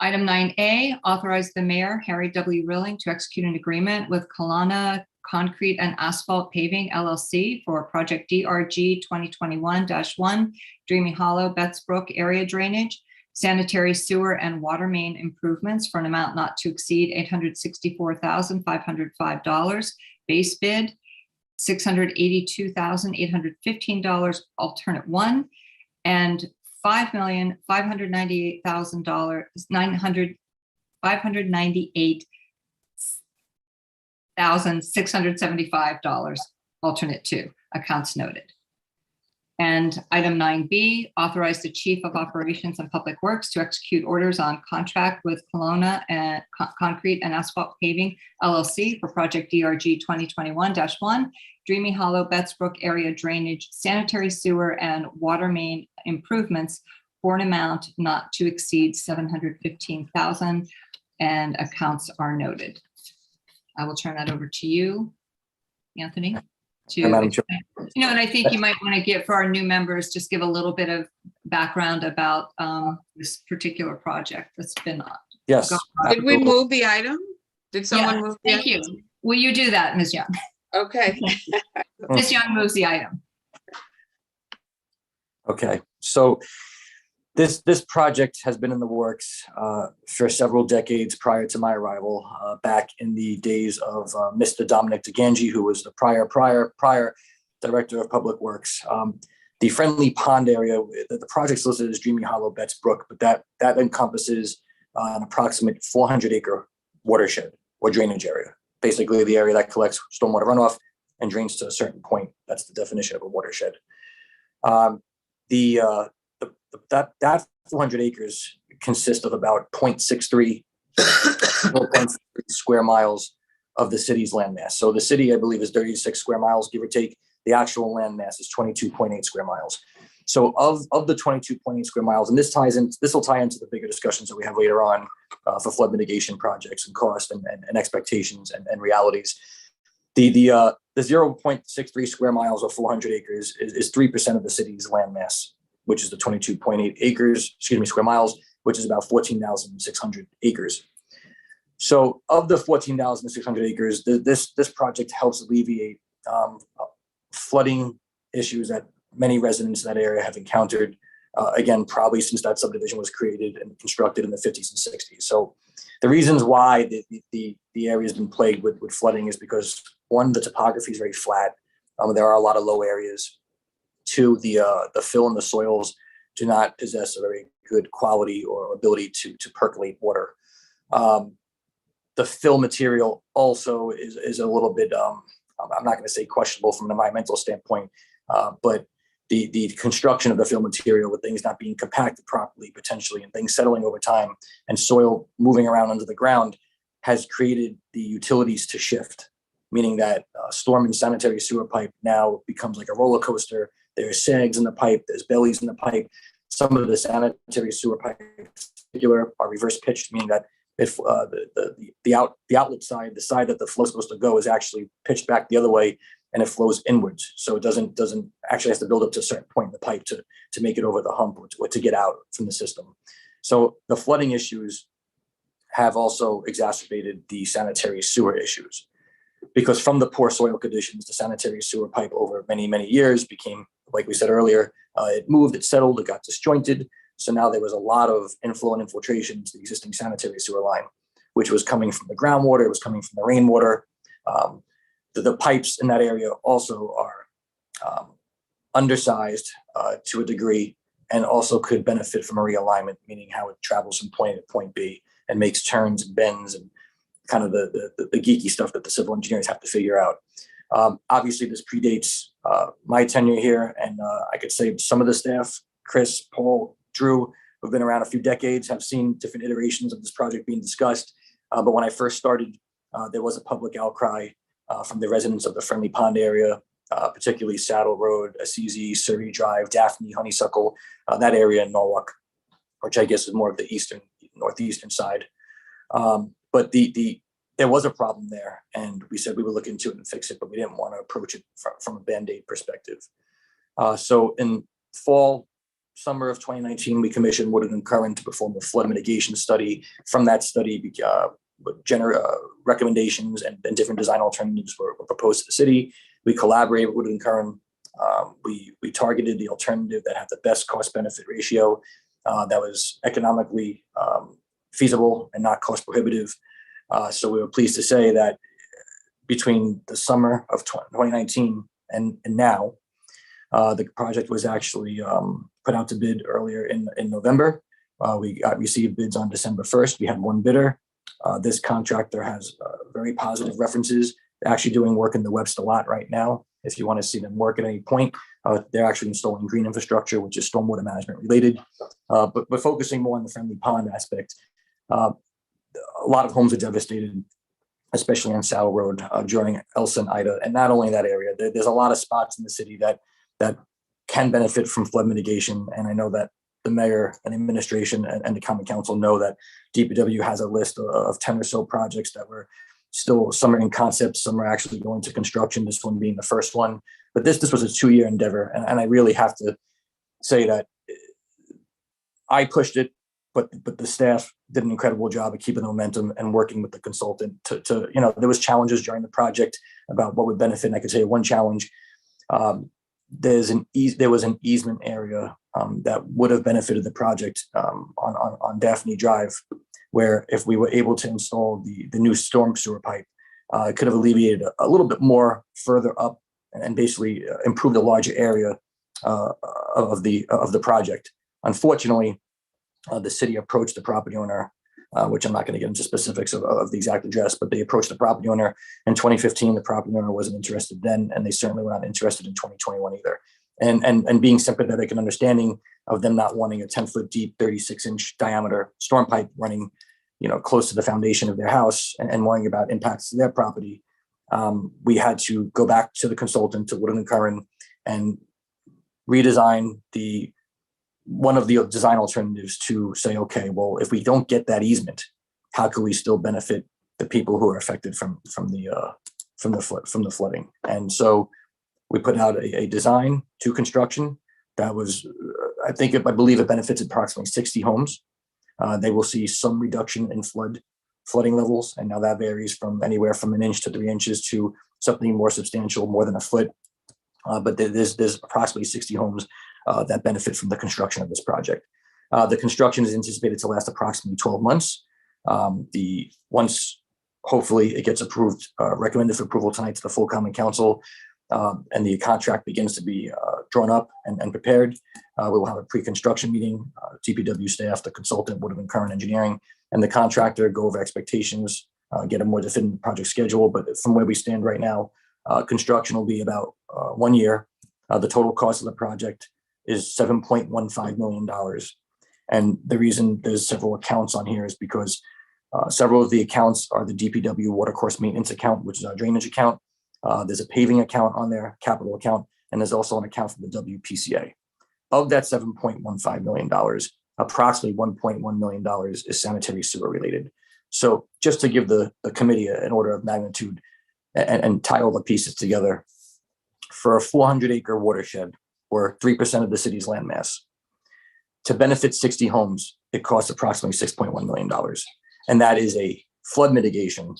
9A, authorize the mayor, Harry W. Rilling, to execute an agreement with Kalana Concrete and Asphalt Paving LLC for project DRG 2021-1, Dreamy Hollow, Betts Brook area drainage, sanitary sewer and water main improvements for an amount not to exceed $864,505. Base bid, $682,815, alternate 1, and $598,675, alternate 2, accounts noted. And item 9B, authorize the Chief of Operations and Public Works to execute orders on contract with Kelowna and Concrete and Asphalt Paving LLC for project DRG 2021-1, Dreamy Hollow, Betts Brook area drainage, sanitary sewer and water main improvements for an amount not to exceed $715,000, and accounts are noted. I will turn that over to you, Anthony. And I think you might want to give, for our new members, just give a little bit of background about this particular project that's been on. Yes. Did we move the item? Did someone move the item? Thank you. Will you do that, Ms. Young? Okay. Ms. Young moves the item. Okay, so this project has been in the works for several decades prior to my arrival, back in the days of Mr. Dominic DeGangi, who was the prior Director of Public Works. The Friendly Pond area, the project's listed as Dreamy Hollow, Betts Brook, but that encompasses an approximate 400-acre watershed or drainage area. Basically, the area that collects stormwater runoff and drains to a certain point. That's the definition of a watershed. That 400 acres consists of about 0.63 square miles of the city's landmass. So the city, I believe, is 36 square miles, give or take. The actual landmass is 22.8 square miles. So of the 22.8 square miles, and this will tie into the bigger discussions that we have later on for flood mitigation projects and cost and expectations and realities. The 0.63 square miles or 400 acres is 3% of the city's landmass, which is the 22.8 square miles, which is about 14,600 acres. So of the 14,600 acres, this project helps alleviate flooding issues that many residents in that area have encountered, again, probably since that subdivision was created and constructed in the 50s and 60s. So the reasons why the area has been plagued with flooding is because, one, the topography is very flat. There are a lot of low areas. The fill in the soils do not possess a very good quality or ability to percolate water. The fill material also is a little bit, I'm not going to say questionable from an environmental standpoint, but the construction of the fill material with things not being compacted properly, potentially, and things settling over time and soil moving around under the ground has created the utilities to shift, meaning that storm and sanitary sewer pipe now becomes like a roller coaster. There's sags in the pipe, there's bellies in the pipe. Some of the sanitary sewer pipes in particular are reverse pitched, meaning that if the outlet side, the side that the flow is supposed to go, is actually pitched back the other way, and it flows inwards. So it doesn't actually has to build up to a certain point in the pipe to make it over the hump or to get out from the system. So the flooding issues have also exacerbated the sanitary sewer issues, because from the poor soil conditions, the sanitary sewer pipe over many, many years became, like we said earlier, it moved, it settled, it got disjointed. So now there was a lot of inflow and infiltration into the existing sanitary sewer line, which was coming from the groundwater, it was coming from the rainwater. The pipes in that area also are undersized to a degree, and also could benefit from a realignment, meaning how it travels from point A to point B and makes turns and bends and kind of the geeky stuff that the civil engineers have to figure out. Obviously, this predates my tenure here, and I could say some of the staff, Chris, Paul, Drew, who've been around a few decades, have seen different iterations of this project being discussed. But when I first started, there was a public outcry from the residents of the Friendly Pond area, particularly Saddle Road, Assisi, Surrey Drive, Daphne, Honeysuckle, that area in Norwalk, which I guess is more of the northeastern side. But there was a problem there, and we said we would look into it and fix it, but we didn't want to approach it from a Band-Aid perspective. So in summer of 2019, we commissioned Woodard & Curran to perform a flood mitigation study. From that study, recommendations and different design alternatives were proposed to the city. We collaborated with Woodard & Curran. We targeted the alternative that had the best cost-benefit ratio, that was economically feasible and not cost prohibitive. So we were pleased to say that between the summer of 2019 and now, the project was actually put out to bid earlier in November. We received bids on December 1st. We had one bidder. This contractor has very positive references. They're actually doing work in the Webster lot right now. If you want to see them work at any point, they're actually installing green infrastructure, which is stormwater management related. But focusing more on the Friendly Pond aspect, a lot of homes are devastated, especially on Saddle Road during Elsa and Ida. And not only that area, there's a lot of spots in the city that can benefit from flood mitigation. And I know that the mayor and administration and the common council know that DPW has a list of 10 or so projects that were still, some are in concept, some are actually going to construction, this one being the first one. But this was a 2-year endeavor. And I really have to say that I pushed it, but the staff did an incredible job of keeping the momentum and working with the consultant to there was challenges during the project about what would benefit. And I could tell you one challenge, there was an easement area that would have benefited the project on Daphne Drive, where if we were able to install the new storm sewer pipe, it could have alleviated a little bit more further up and basically improved a larger area of the project. Unfortunately, the city approached the property owner, which I'm not going to get into specifics of the exact address, but they approached the property owner in 2015. The property owner wasn't interested then, and they certainly were not interested in 2021 either. And being sympathetic and understanding of them not wanting a 10-foot deep, 36-inch diameter storm pipe running, close to the foundation of their house and worrying about impacts to their property, we had to go back to the consultant, to Woodard & Curran, and redesign one of the design alternatives to say, okay, well, if we don't get that easement, how can we still benefit the people who are affected from the flooding? And so we put out a design to construction that was, I believe it benefits approximately 60 homes. They will see some reduction in flooding levels, and now that varies from anywhere from 1 inch to 3 inches to something more substantial, more than a foot. But there's approximately 60 homes that benefit from the construction of this project. The construction is anticipated to last approximately 12 months. Once hopefully it gets approved, recommended for approval tonight to the full common council, and the contract begins to be drawn up and prepared, we will have a pre-construction meeting, DPW staff, the consultant, would have been current engineering, and the contractor go over expectations, get a more definitive project schedule. But from where we stand right now, construction will be about 1 year. The total cost of the project is $7.15 million. And the reason there's several accounts on here is because several of the accounts are the DPW watercourse maintenance account, which is our drainage account. There's a paving account on there, capital account, and there's also an account for the WPCA. Of that $7.15 million, approximately $1.1 million is sanitary sewer related. So just to give the committee an order of magnitude and tie all the pieces together, for a 400-acre watershed, or 3% of the city's landmass, to benefit 60 homes, it costs approximately $6.1 million. And that is a flood mitigation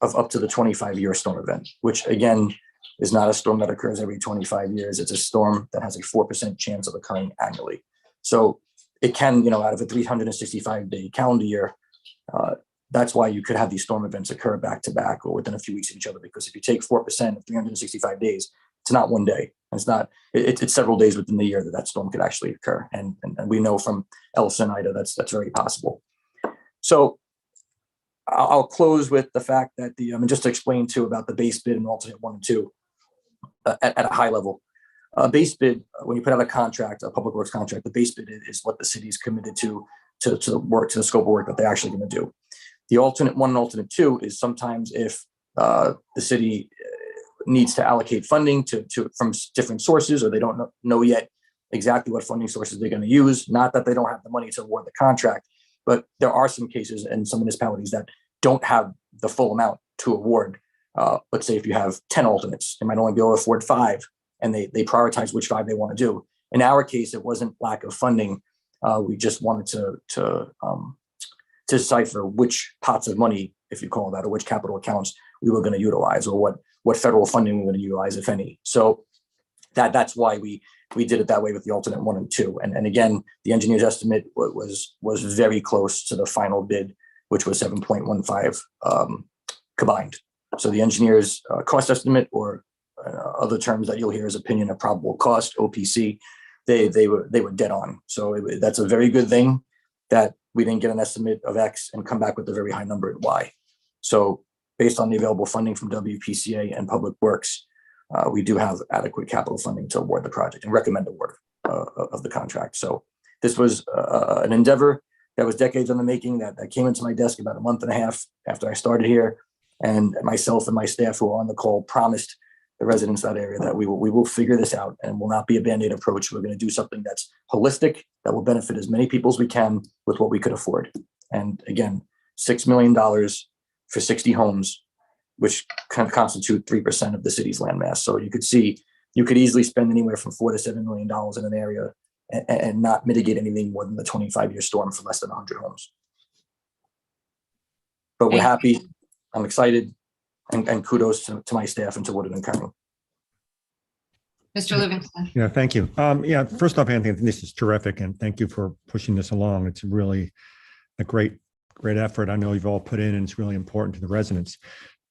of up to the 25-year storm event, which again is not a storm that occurs every 25 years. It's a storm that has a 4% chance of occurring annually. So it can, out of a 365-day calendar year, that's why you could have these storm events occur back to back or within a few weeks of each other. Because if you take 4% of 365 days, it's not one day. It's several days within the year that storm could actually occur. And we know from Elsa and Ida, that's very possible. So I'll close with the fact that just to explain too about the base bid and alternate 1 and 2 at a high level. Base bid, when you put out a contract, a public works contract, the base bid is what the city is committed to work, to the scope of work that they're actually going to do. The alternate 1 and alternate 2 is sometimes if the city needs to allocate funding from different sources, or they don't know yet exactly what funding sources they're going to use. Not that they don't have the money to award the contract, but there are some cases and some municipalities that don't have the full amount to award. Let's say if you have 10 alternates, they might only be able to afford 5, and they prioritize which 5 they want to do. In our case, it wasn't lack of funding. We just wanted to decipher which pots of money, if you call that, or which capital accounts we were going to utilize, or what federal funding we were going to utilize, if any. So that's why we did it that way with the alternate 1 and 2. And again, the engineer's estimate was very close to the final bid, which was 7.15 combined. So the engineer's cost estimate, or other terms that you'll hear is opinion of probable cost, OPC, they were dead on. So that's a very good thing that we didn't get an estimate of X and come back with a very high number at Y. So based on the available funding from WPCA and Public Works, we do have adequate capital funding to award the project and recommend award of the contract. So this was an endeavor that was decades in the making, that came into my desk about a month and a half after I started here. And myself and my staff who were on the call promised the residents of that area that we will figure this out, and will not be a Band-Aid approach. We're going to do something that's holistic, that will benefit as many people as we can with what we could afford. And again, $6 million for 60 homes, which kind of constitute 3% of the city's landmass. So you could easily spend anywhere from $4 to $7 million in an area and not mitigate anything more than the 25-year storm for less than 100 homes. But we're happy. I'm excited, and kudos to my staff and to Woodard and Kearney. Mr. Livingston. Yeah, thank you. First off, Anthony, this is terrific, and thank you for pushing this along. It's really a great effort. I know you've all put in, and it's really important to the residents.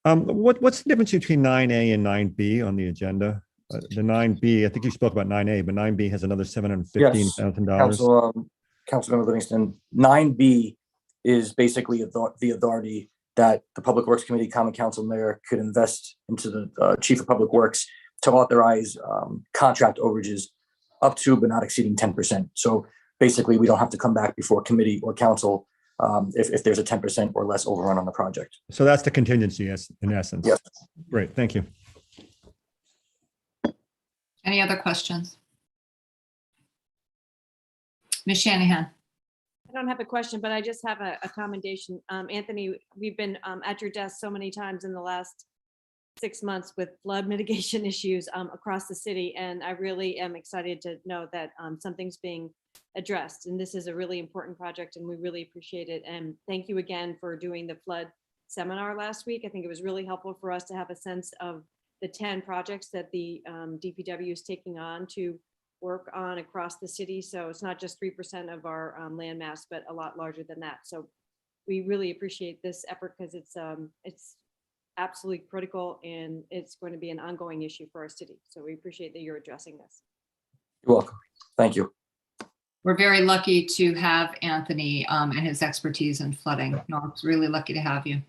What's the difference between 9A and 9B on the agenda? The 9B, I think you spoke about 9A, but 9B has another $715,000. Councilmember Livingston, 9B is basically the authority that the Public Works Committee, Common Council, Mayor could invest into the Chief of Public Works to authorize contract overages up to but not exceeding 10%. So basically, we don't have to come back before committee or council if there's a 10% or less overrun on the project. So that's the contingency, in essence. Yes. Great, thank you. Any other questions? Ms. Shanahan. I don't have a question, but I just have a commendation. Anthony, we've been at your desk so many times in the last 6 months with flood mitigation issues across the city, and I really am excited to know that something's being addressed. And this is a really important project, and we really appreciate it. And thank you again for doing the flood seminar last week. I think it was really helpful for us to have a sense of the 10 projects that the DPW is taking on to work on across the city. So it's not just 3% of our land mass, but a lot larger than that. So we really appreciate this effort, because it's absolutely critical, and it's going to be an ongoing issue for our city. So we appreciate that you're addressing this. You're welcome. Thank you. We're very lucky to have Anthony and his expertise in flooding. No, it's really lucky to have you.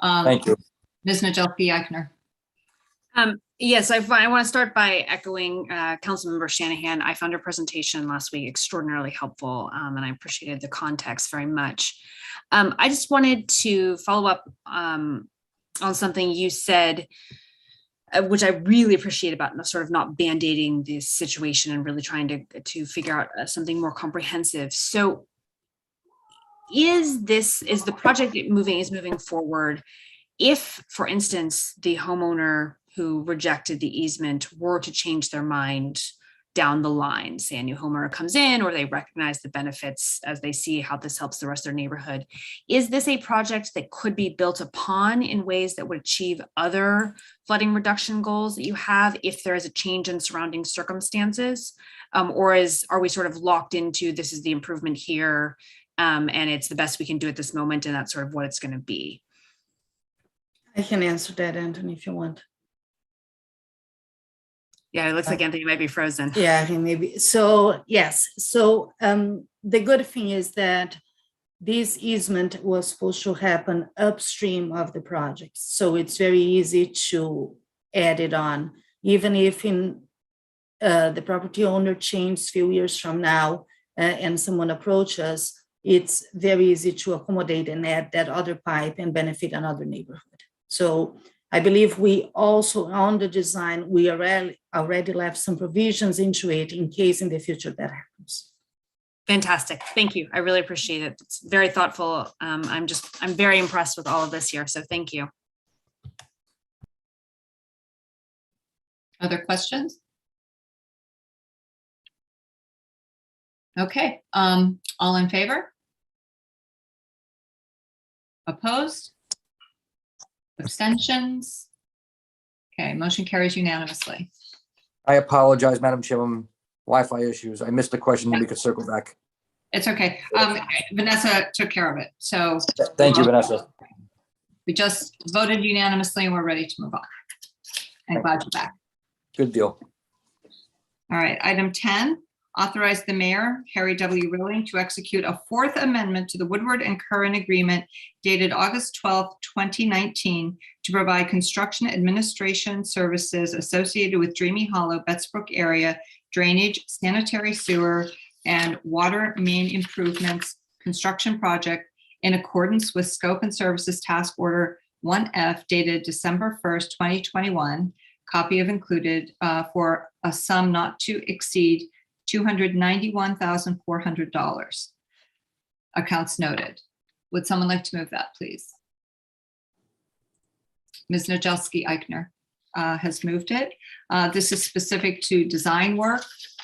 Thank you. Ms. Najelski-Eichner. Yes, I want to start by echoing Councilmember Shanahan. I found her presentation last week extraordinarily helpful, and I appreciated the context very much. I just wanted to follow up on something you said, which I really appreciate about sort of not band-aiding this situation and really trying to figure out something more comprehensive. So is the project moving forward if, for instance, the homeowner who rejected the easement were to change their mind down the line, say a new homeowner comes in or they recognize the benefits as they see how this helps the rest of their neighborhood? Is this a project that could be built upon in ways that would achieve other flooding reduction goals that you have if there is a change in surrounding circumstances? Or are we sort of locked into this is the improvement here and it's the best we can do at this moment and that's sort of what it's going to be? I can answer that, Anthony, if you want. Yeah, it looks like Anthony might be frozen. Yeah, he may be. So, yes. So the good thing is that this easement was supposed to happen upstream of the project. So it's very easy to add it on, even if the property owner changes a few years from now and someone approaches us, it's very easy to accommodate and add that other pipe and benefit another neighborhood. So I believe we also, on the design, we already left some provisions into it in case in the future that happens. Fantastic. Thank you. I really appreciate it. It's very thoughtful. I'm very impressed with all of this here. So thank you. Other questions? Okay, all in favor? Opposed? Abstentions? Okay, motion carries unanimously. I apologize, Madam Chairman. Wi-Fi issues. I missed the question. We could circle back. It's okay. Vanessa took care of it. So Thank you, Vanessa. we just voted unanimously and we're ready to move on. I'm glad you're back. Good deal. All right, item 10, authorize the mayor, Harry W. Rilling, to execute a fourth amendment to the Woodward and Curran Agreement dated August 12, 2019, to provide construction administration services associated with Dreamy Hollow, Bettsbrook area, drainage, sanitary sewer, and water main improvements construction project in accordance with Scope and Services Task Order 1F dated December 1st, 2021, copy of included for a sum not to exceed $291,400. Accounts noted. Would someone like to move that, please? Ms. Najelski-Eichner has moved it. This is specific to design work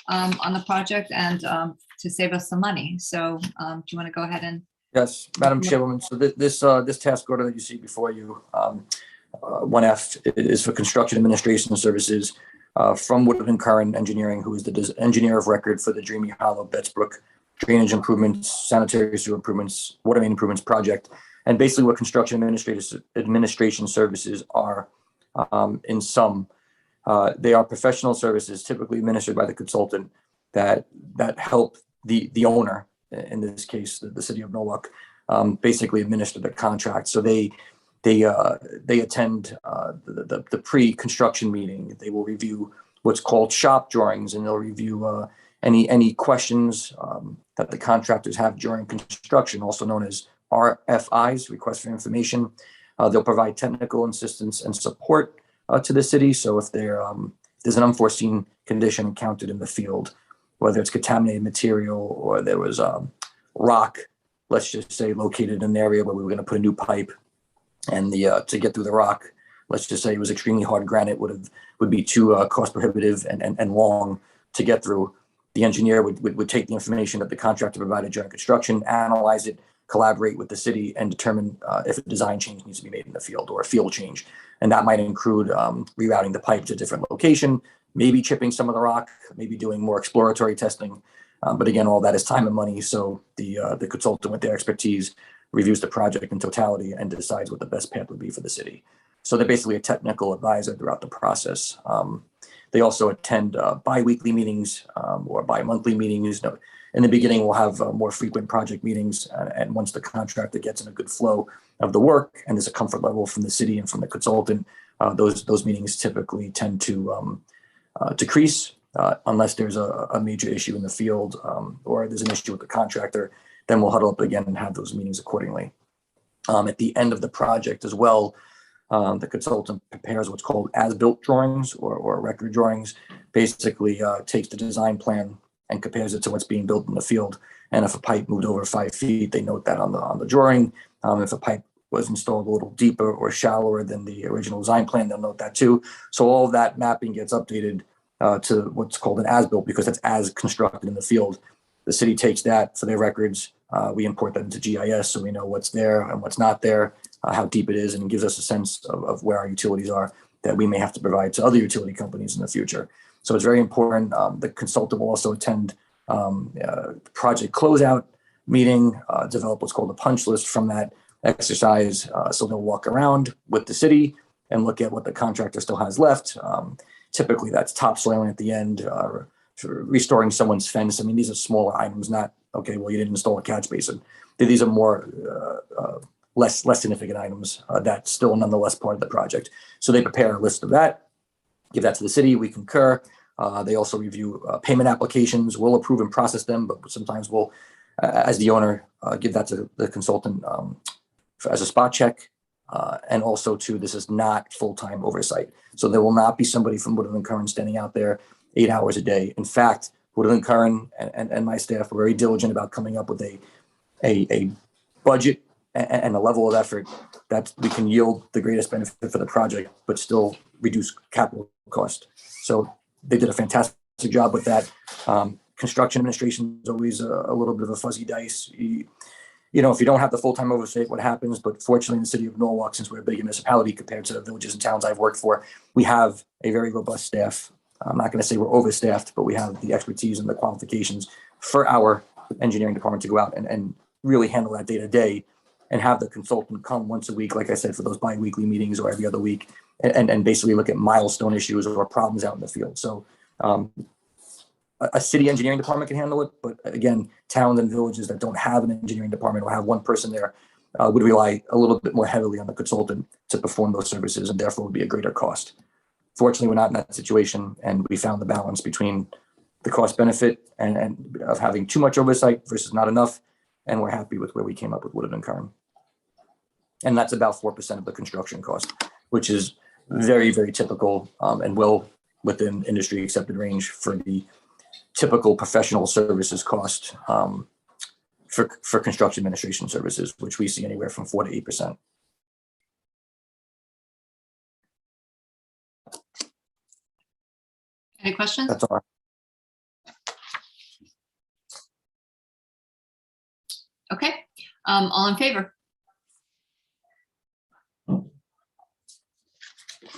on the project and to save us some money. So do you want to go ahead and? Yes, Madam Chairwoman. So this task order that you see before you, 1F, is for construction administration services from Woodward and Curran Engineering, who is the engineer of record for the Dreamy Hollow, Bettsbrook drainage improvements, sanitary sewer improvements, water main improvements project. And basically what construction administration services are in sum. They are professional services typically administered by the consultant that help the owner, in this case, the city of Norwalk, basically administer the contract. So they attend the pre-construction meeting. They will review what's called shop drawings, and they'll review any questions that the contractors have during construction, also known as RFIs, request for information. They'll provide technical assistance and support to the city. So if there's an unforeseen condition encountered in the field, whether it's contaminated material or there was rock, let's just say, located in an area where we were going to put a new pipe, and to get through the rock, let's just say it was extremely hard granite, would be too cost prohibitive and long to get through. The engineer would take the information that the contractor provided during construction, analyze it, collaborate with the city, and determine if a design change needs to be made in the field or a field change. And that might include rerouting the pipe to a different location, maybe chipping some of the rock, maybe doing more exploratory testing. But again, all that is time and money. So the consultant with their expertise reviews the project in totality and decides what the best path would be for the city. So they're basically a technical advisor throughout the process. They also attend bi-weekly meetings or bi-monthly meetings. In the beginning, we'll have more frequent project meetings. And once the contractor gets in a good flow of the work and there's a comfort level from the city and from the consultant, those meetings typically tend to decrease unless there's a major issue in the field or there's an issue with the contractor. Then we'll huddle up again and have those meetings accordingly. At the end of the project as well, the consultant prepares what's called as-built drawings or record drawings, basically takes the design plan and compares it to what's being built in the field. And if a pipe moved over 5 feet, they note that on the drawing. If a pipe was installed a little deeper or shallower than the original design plan, they'll note that too. So all of that mapping gets updated to what's called an as-built because it's as constructed in the field. The city takes that for their records. We import that into GIS so we know what's there and what's not there, how deep it is, and it gives us a sense of where our utilities are that we may have to provide to other utility companies in the future. So it's very important. The consultant will also attend project closeout meeting, develop what's called a punch list from that exercise. So they'll walk around with the city and look at what the contractor still has left. Typically that's topsoiling at the end, restoring someone's fence. I mean, these are smaller items, not, okay, well, you didn't install a catch basin. These are more less significant items that's still nonetheless part of the project. So they prepare a list of that, give that to the city, we concur. They also review payment applications. We'll approve and process them, but sometimes we'll, as the owner, give that to the consultant as a spot check. And also too, this is not full-time oversight. So there will not be somebody from Woodland Curran standing out there 8 hours a day. In fact, Woodland Curran and my staff were very diligent about coming up with a budget and a level of effort that we can yield the greatest benefit for the project, but still reduce capital cost. So they did a fantastic job with that. Construction administration is always a little bit of a fuzzy dice. You know, if you don't have the full-time oversight, what happens? But fortunately, in the city of Norwalk, since we're a big municipality compared to the villages and towns I've worked for, we have a very robust staff. I'm not going to say we're overstaffed, but we have the expertise and the qualifications for our engineering department to go out and really handle that day to day and have the consultant come once a week, like I said, for those bi-weekly meetings or every other week and basically look at milestone issues or problems out in the field. So a city engineering department can handle it, but again, towns and villages that don't have an engineering department or have one person there would rely a little bit more heavily on the consultant to perform those services and therefore would be a greater cost. Fortunately, we're not in that situation, and we found the balance between the cost benefit and of having too much oversight versus not enough, and we're happy with where we came up with Woodland Curran. And that's about 4% of the construction cost, which is very, very typical and well within industry accepted range for the typical professional services cost for construction administration services, which we see anywhere from 4 to 8%. Any questions? That's all. Okay, all in favor?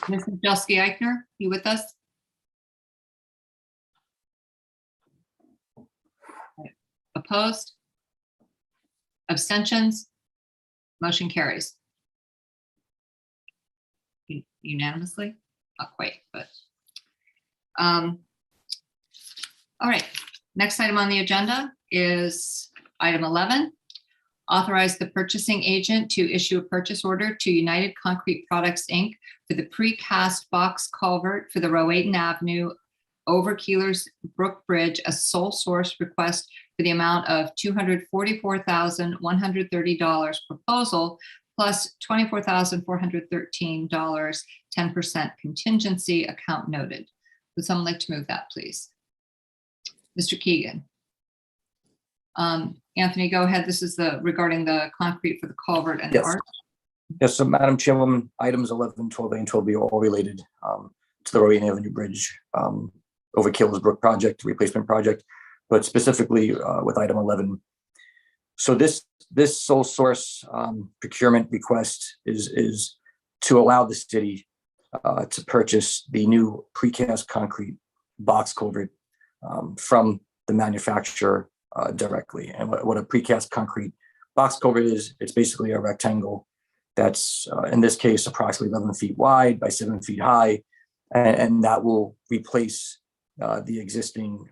Mrs. Jelsky Eichner, you with us? Opposed? Abstentions? Motion carries. Unanimously? Not quite, but. All right, next item on the agenda is item 11. Authorize the purchasing agent to issue a purchase order to United Concrete Products, Inc. for the precast box culvert for the Rowiton Avenue over Keeler's Brook Bridge, a sole source request for the amount of $244,130 proposal plus $24,413, 10% contingency account noted. Would someone like to move that, please? Mr. Keegan. Anthony, go ahead. This is regarding the concrete for the culvert and the Yes. arch. Yes, so Madam Chairwoman, items 11, 12A, and 12B are all related to the Rowiton Avenue Bridge over Keeler's Brook project, replacement project, but specifically with item 11. So this sole source procurement request is to allow the city to purchase the new precast concrete box culvert from the manufacturer directly. And what a precast concrete box culvert is, it's basically a rectangle that's, in this case, approximately 11 feet wide by 7 feet high. And that will replace the existing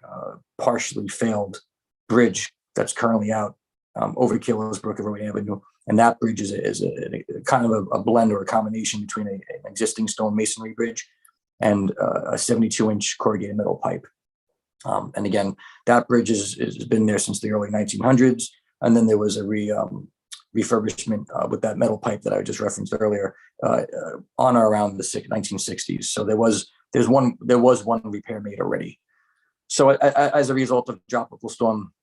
partially failed bridge that's currently out over Keeler's Brook and Rowiton Avenue. And that bridge is a kind of a blend or a combination between an existing stone masonry bridge and a 72-inch corrugated metal pipe. And again, that bridge has been there since the early 1900s. And then there was a refurbishment with that metal pipe that I just referenced earlier on or around the 1960s. So there was one repair made already. So as a result of Tropical Storm,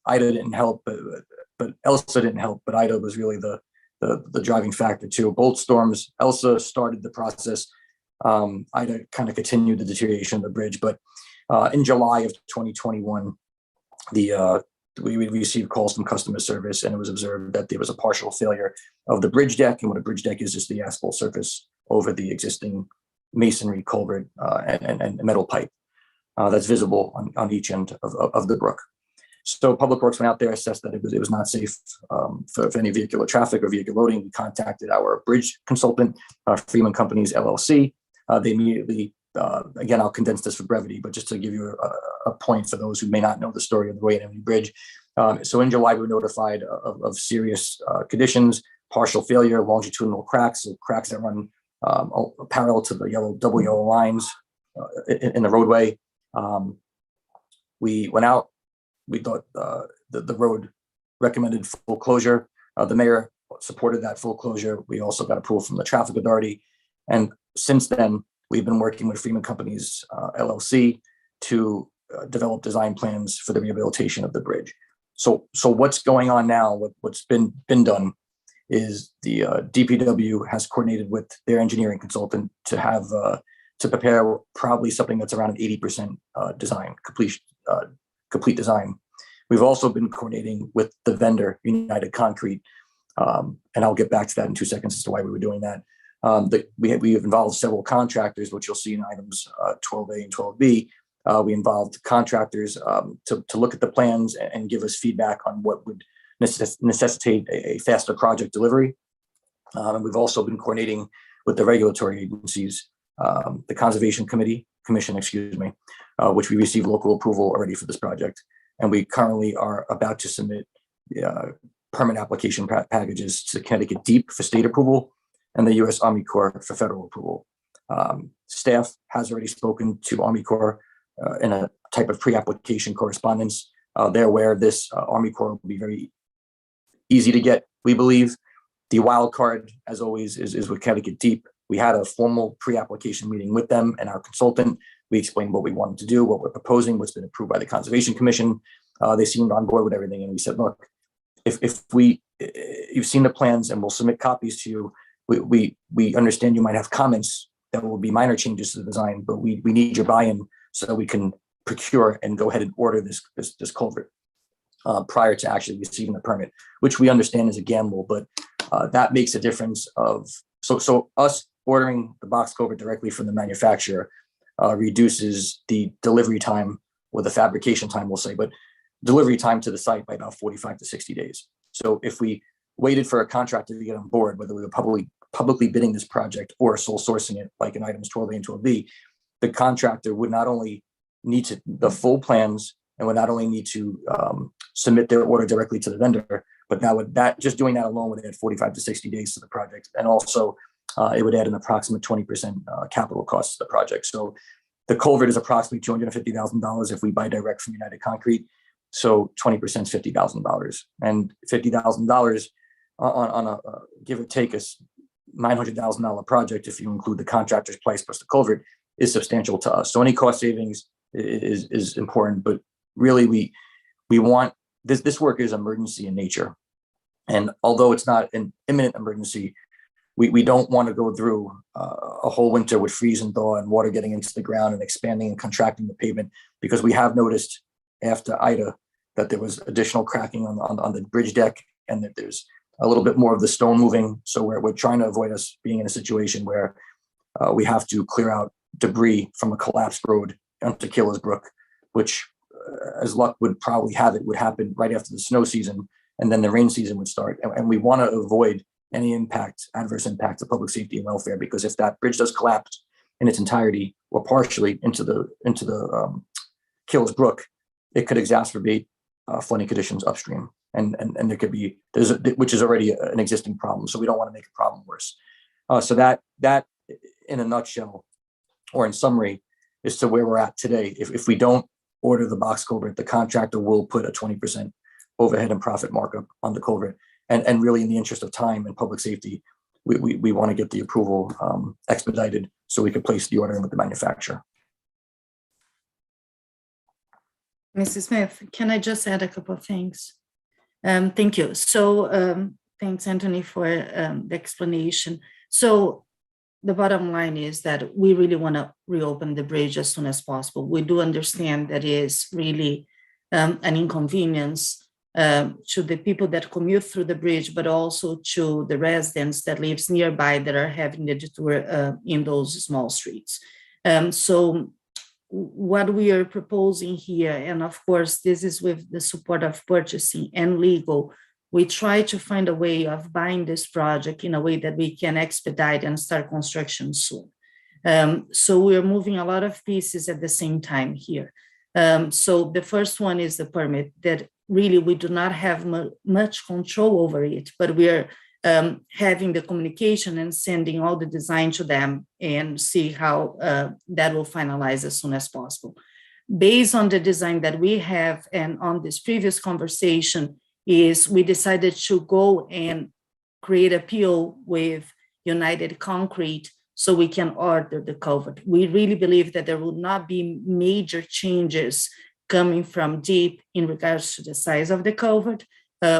Ida didn't help, but Elsa didn't help, but Ida was really the driving factor too. Both storms, Elsa started the process. Ida kind of continued the deterioration of the bridge, but in July of 2021, we received calls from customer service, and it was observed that there was a partial failure of the bridge deck. And what a bridge deck is the asphalt surface over the existing masonry culvert and metal pipe that's visible on each end of the brook. So Public Works went out there, assessed that it was not safe for any vehicular traffic or vehicle loading. We contacted our bridge consultant, Freeman Companies LLC. They immediately, again, I'll condense this for brevity, but just to give you a point for those who may not know the story of the Rowiton Avenue Bridge. So in July, we were notified of serious conditions, partial failure, longitudinal cracks, so cracks that run parallel to the double yellow lines in the roadway. We went out. We thought the road recommended full closure. The mayor supported that full closure. We also got approval from the traffic authority. And since then, we've been working with Freeman Companies LLC to develop design plans for the rehabilitation of the bridge. So what's going on now, what's been done is the DPW has coordinated with their engineering consultant to have to prepare probably something that's around an 80% design complete design. We've also been coordinating with the vendor, United Concrete, and I'll get back to that in 2 seconds as to why we were doing that. We have involved several contractors, which you'll see in items 12A and 12B. We involved contractors to look at the plans and give us feedback on what would necessitate a faster project delivery. And we've also been coordinating with the regulatory agencies, the Conservation Commission, which we received local approval already for this project. And we currently are about to submit permit application packages to Connecticut Deep for state approval and the U.S. Army Corps for federal approval. Staff has already spoken to Army Corps in a type of pre-application correspondence. They're aware of this. Army Corps will be very easy to get, we believe. The wild card, as always, is with Connecticut Deep. We had a formal pre-application meeting with them and our consultant. We explained what we wanted to do, what we're proposing, what's been approved by the Conservation Commission. They seemed on board with everything. And we said, look, if you've seen the plans and we'll submit copies to you, we understand you might have comments that will be minor changes to the design, but we need your buy-in so that we can procure and go ahead and order this culvert prior to actually receiving the permit, which we understand is a gamble, but that makes a difference of, so us ordering the box culvert directly from the manufacturer reduces the delivery time, or the fabrication time, we'll say, but delivery time to the site by about 45 to 60 days. So if we waited for a contractor to get on board, whether we were publicly bidding this project or sole sourcing it, like in items 12A and 12B, the contractor would not only need the full plans and would not only need to submit their order directly to the vendor, but just doing that alone would add 45 to 60 days to the project. And also it would add an approximate 20% capital cost to the project. So the culvert is approximately $250,000 if we buy direct from United Concrete. So 20% is $50,000, and $50,000 on a give or take a $900,000 project, if you include the contractor's price plus the culvert, is substantial to us. So any cost savings is important, but really we want this work is emergency in nature. And although it's not an imminent emergency, we don't want to go through a whole winter with freeze and thaw and water getting into the ground and expanding and contracting the pavement, because we have noticed after Ida that there was additional cracking on the bridge deck and that there's a little bit more of the stone moving. So we're trying to avoid us being in a situation where we have to clear out debris from a collapsed road onto Keeler's Brook, which as luck would probably have it would happen right after the snow season, and then the rain season would start. And we want to avoid any adverse impact to public safety and welfare, because if that bridge does collapse in its entirety or partially into the Keeler's Brook, it could exacerbate flooding conditions upstream, and there could be which is already an existing problem. So we don't want to make a problem worse. So that in a nutshell, or in summary, is to where we're at today. If we don't order the box culvert, the contractor will put a 20% overhead and profit markup on the culvert. And really, in the interest of time and public safety, we want to get the approval expedited so we could place the order with the manufacturer. Mrs. Smith, can I just add a couple of things? Thank you. So thanks, Anthony, for the explanation. So the bottom line is that we really want to reopen the bridge as soon as possible. We do understand that is really an inconvenience to the people that commute through the bridge, but also to the residents that lives nearby that are having the detour in those small streets. So what we are proposing here, and of course, this is with the support of purchasing and legal, we try to find a way of buying this project in a way that we can expedite and start construction soon. So we're moving a lot of pieces at the same time here. So the first one is the permit that really we do not have much control over it, but we are having the communication and sending all the design to them and see how that will finalize as soon as possible. Based on the design that we have and on this previous conversation is we decided to go and create a PO with United Concrete so we can order the culvert. We really believe that there will not be major changes coming from deep in regards to the size of the culvert.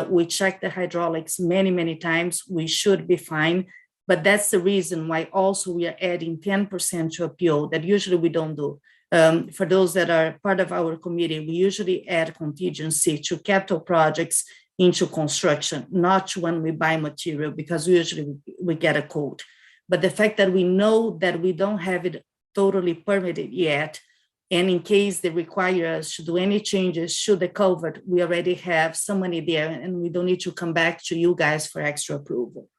We checked the hydraulics many times. We should be fine, but that's the reason why also we are adding 10% to a PO that usually we don't do. For those that are part of our committee, we usually add contingency to capital projects into construction, not when we buy material, because usually we get a quote. But the fact that we know that we don't have it totally permitted yet, and in case they require us to do any changes to the culvert, we already have some money there and we don't need to come back to you guys for extra approval.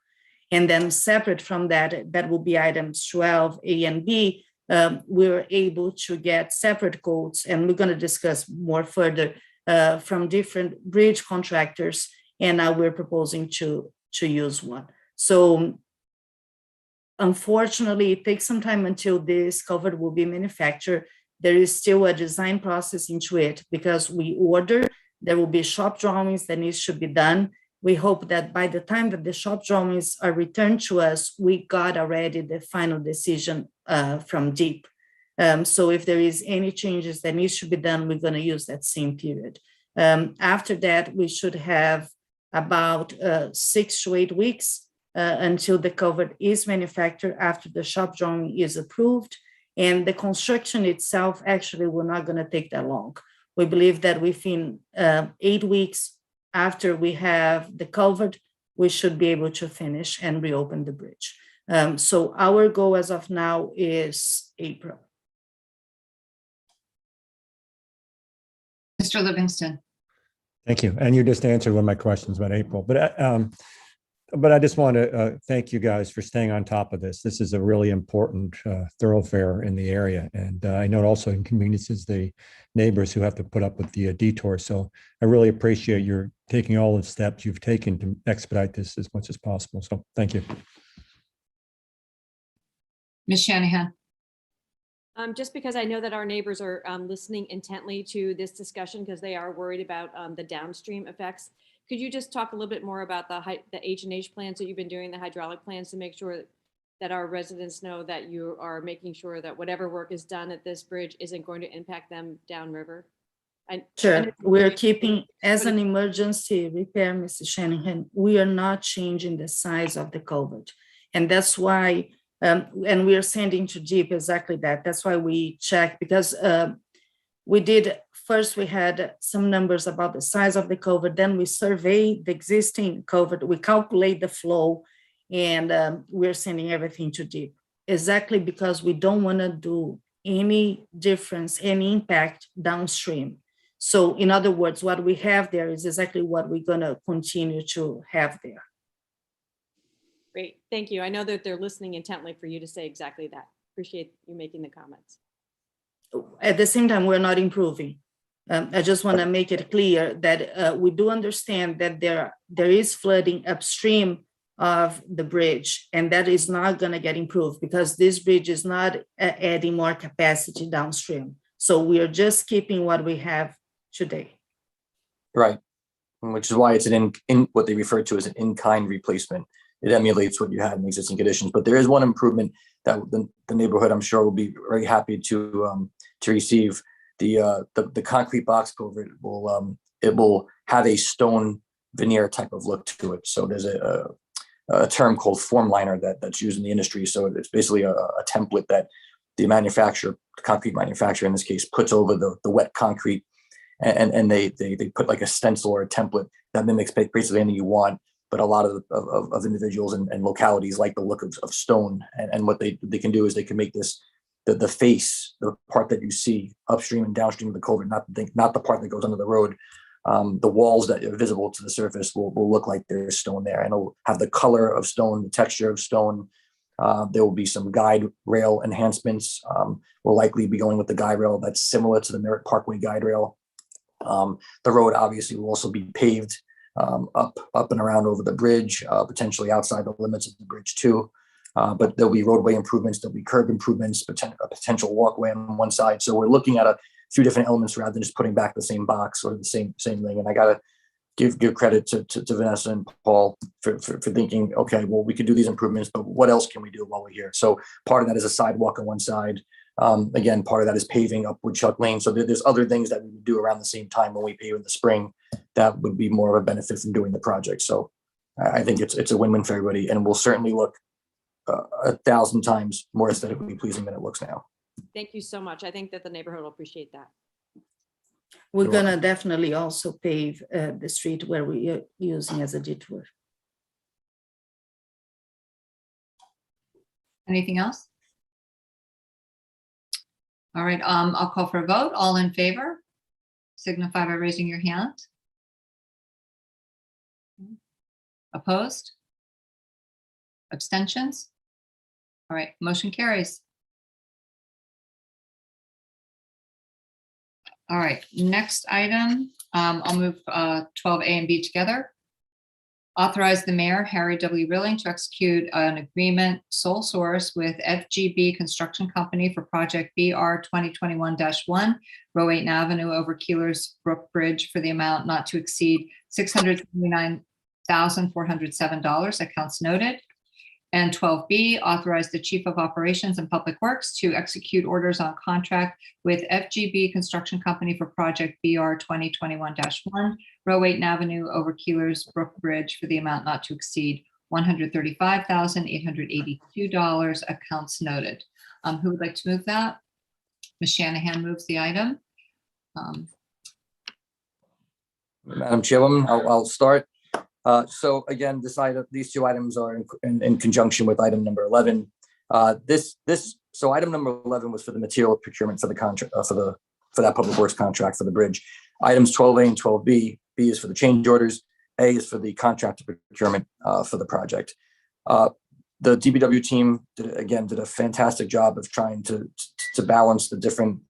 And then separate from that, that will be items 12, A and B. We're able to get separate quotes, and we're going to discuss more further from different bridge contractors, and now we're proposing to use one. So unfortunately, it takes some time until this culvert will be manufactured. There is still a design process into it because we order, there will be shop drawings that needs to be done. We hope that by the time that the shop drawings are returned to us, we got already the final decision from DEEP. So if there is any changes that needs to be done, we're going to use that same period. After that, we should have about 6 to 8 weeks until the culvert is manufactured after the shop drawing is approved. And the construction itself actually will not going to take that long. We believe that within 8 weeks after we have the culvert, we should be able to finish and reopen the bridge. So our goal as of now is April. Mr. Livingston. Thank you. And you just answered one of my questions about April. But I just want to thank you guys for staying on top of this. This is a really important thoroughfare in the area. And I know it also inconveniences the neighbors who have to put up with the detour. So I really appreciate your taking all the steps you've taken to expedite this as much as possible. So thank you. Ms. Shanahan. Just because I know that our neighbors are listening intently to this discussion because they are worried about the downstream effects. Could you just talk a little bit more about the H&H plans that you've been doing, the hydraulic plans, to make sure that our residents know that you are making sure that whatever work is done at this bridge isn't going to impact them downriver? Sure. We're keeping as an emergency repair, Mrs. Shanahan, we are not changing the size of the culvert. And that's why, and we are sending to DEEP exactly that. That's why we check, because we did, first we had some numbers about the size of the culvert, then we surveyed the existing culvert, we calculate the flow, and we're sending everything to DEEP. Exactly because we don't want to do any difference, any impact downstream. So in other words, what we have there is exactly what we're going to continue to have there. Great, thank you. I know that they're listening intently for you to say exactly that. Appreciate you making the comments. At the same time, we're not improving. I just want to make it clear that we do understand that there is flooding upstream of the bridge, and that is not going to get improved because this bridge is not adding more capacity downstream. So we are just keeping what we have today. Right. Which is why it's an in what they refer to as an in-kind replacement. It emulates what you had in existing conditions, but there is one improvement that the neighborhood, I'm sure, will be very happy to receive. The concrete box culvert will it will have a stone veneer type of look to it. So there's a term called form liner that's used in the industry. So it's basically a template that the manufacturer, the concrete manufacturer in this case, puts over the wet concrete, and they put like a stencil or a template that mimics basically anything you want. But a lot of individuals and localities like the look of stone, and what they can do is they can make this the face, the part that you see upstream and downstream of the culvert, not the part that goes under the road. The walls that are visible to the surface will look like there's stone there, and it'll have the color of stone, the texture of stone. There will be some guide rail enhancements. We'll likely be going with the guide rail that's similar to the Merritt Parkway guide rail. The road obviously will also be paved up and around over the bridge, potentially outside the limits of the bridge too. But there'll be roadway improvements, there'll be curb improvements, a potential walkway on one side. So we're looking at a few different elements rather than just putting back the same box or the same thing. And I gotta give credit to Vanessa and Paul for thinking, okay, well, we could do these improvements, but what else can we do while we're here? So part of that is a sidewalk on one side. Again, part of that is paving up Woodchuck Lane. So there's other things that we would do around the same time when we pave in the spring that would be more of a benefit from doing the project. So I think it's a win-win for everybody, and will certainly look 1,000 times more aesthetically pleasing than it looks now. Thank you so much. I think that the neighborhood will appreciate that. We're You're gonna welcome. definitely also pave the street where we are using as a detour. Anything else? All right, I'll call for a vote. All in favor, signify by raising your hand. Opposed? Abstentions? All right, motion carries. All right, next item, I'll move 12A and B together. Authorize the mayor, Harry W. Rilling, to execute an agreement sole source with FGB Construction Company for project BR 2021-1, Rowiton Avenue over Keeler's Brook Bridge for the amount not to exceed $679,407, accounts noted. And 12B, authorize the Chief of Operations and Public Works to execute orders on contract with FGB Construction Company for project BR 2021-1, Rowiton Avenue over Keeler's Brook Bridge for the amount not to exceed $135,882, accounts noted. Who would like to move that? Ms. Shanahan moves the item. Madam Chairwoman, I'll start. So again, these two items are in conjunction with item number 11. So item number 11 was for the material procurement for the contract for that public works contract for the bridge. Items 12A and 12B, B is for the change orders, A is for the contract procurement for the project. The DPW team did a fantastic job of trying to balance the different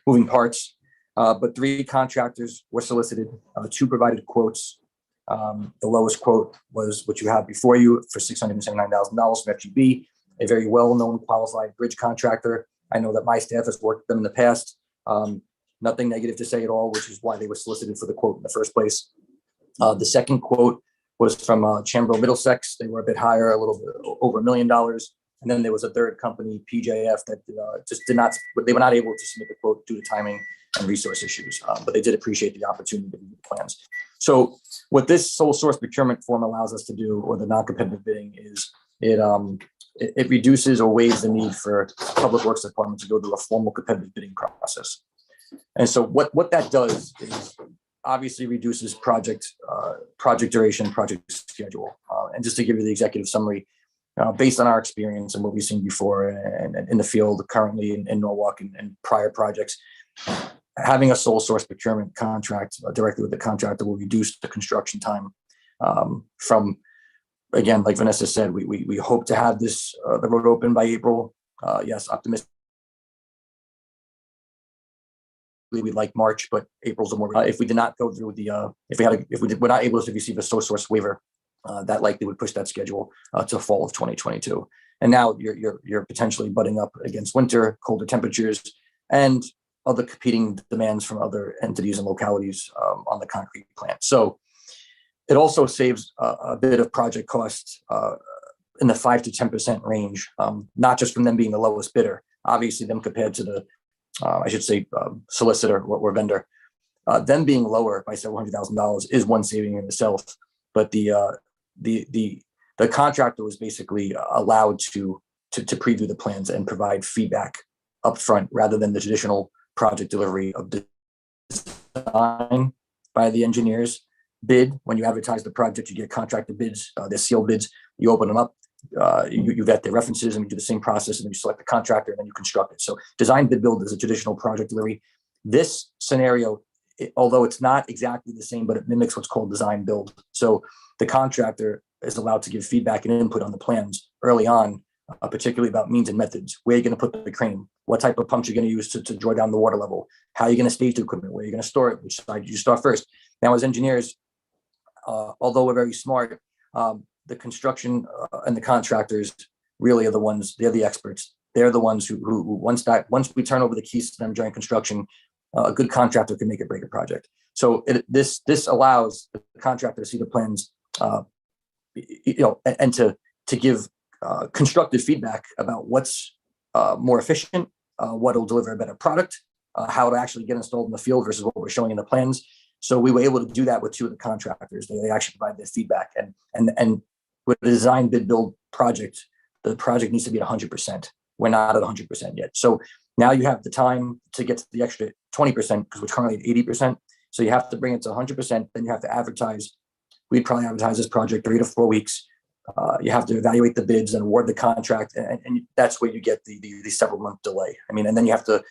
moving parts. But 3 contractors were solicited, 2 provided quotes. The lowest quote was what you have before you for $679,000 from FGB, a very well-known qualified bridge contractor. I know that my staff has worked with them in the past. Nothing negative to say at all, which is why they were solicited for the quote in the first place. The second quote was from Chambro Middlesex. They were a bit higher, a little bit over $1 million. And then there was a third company, PJF, that they were not able to submit the quote due to timing and resource issues, but they did appreciate the opportunity to review the plans. So what this sole source procurement form allows us to do, or the non-competitive bidding, is it reduces or waives the need for public works department to go through a formal competitive bidding process. And so what that does is obviously reduces project duration, project schedule. And just to give you the executive summary, based on our experience and what we've seen before and in the field currently in Norwalk and prior projects, having a sole source procurement contract directly with the contractor will reduce the construction time from again, like Vanessa said, we hope to have this, the road open by April. Yes, optimistic. We'd like March, but April's a more, if we did not go through the, we're not able to receive a sole source waiver, that likely would push that schedule to fall of 2022. And now you're potentially butting up against winter, colder temperatures, and other competing demands from other entities and localities on the concrete plant. So it also saves a bit of project costs in the 5 to 10% range, not just from them being the lowest bidder, obviously them compared to the, I should say, solicitor or vendor, them being lower by several $100,000 is one saving in itself. But the contractor was basically allowed to preview the plans and provide feedback upfront rather than the traditional project delivery of design by the engineers. Bid, when you advertise the project, you get contractor bids, they're sealed bids, you open them up, you vet their references, and you do the same process, and then you select the contractor, and then you construct it. So design bid build is a traditional project delivery. This scenario, although it's not exactly the same, but it mimics what's called design build. So the contractor is allowed to give feedback and input on the plans early on, particularly about means and methods. Where you're going to put the crane, what type of pumps you're going to use to draw down the water level, how you're going to stage the equipment, where you're going to store it, which side you start first. Now, as engineers, although we're very smart, the construction and the contractors really are the ones, they're the experts. They're the ones who once we turn over the keys to them during construction, a good contractor can make or break a project. So this allows the contractor to see the plans, and to give constructive feedback about what's more efficient, what will deliver a better product, how to actually get installed in the field versus what we're showing in the plans. So we were able to do that with two of the contractors. They actually provide their feedback, and with the design bid build project, the project needs to be at 100%. We're not at 100% yet. So now you have the time to get to the extra 20% because we're currently at 80%. So you have to bring it to 100%. Then you have to advertise. We'd probably advertise this project 3 to 4 weeks. You have to evaluate the bids and award the contract, and that's where you get the several month delay. I mean, and then you have to.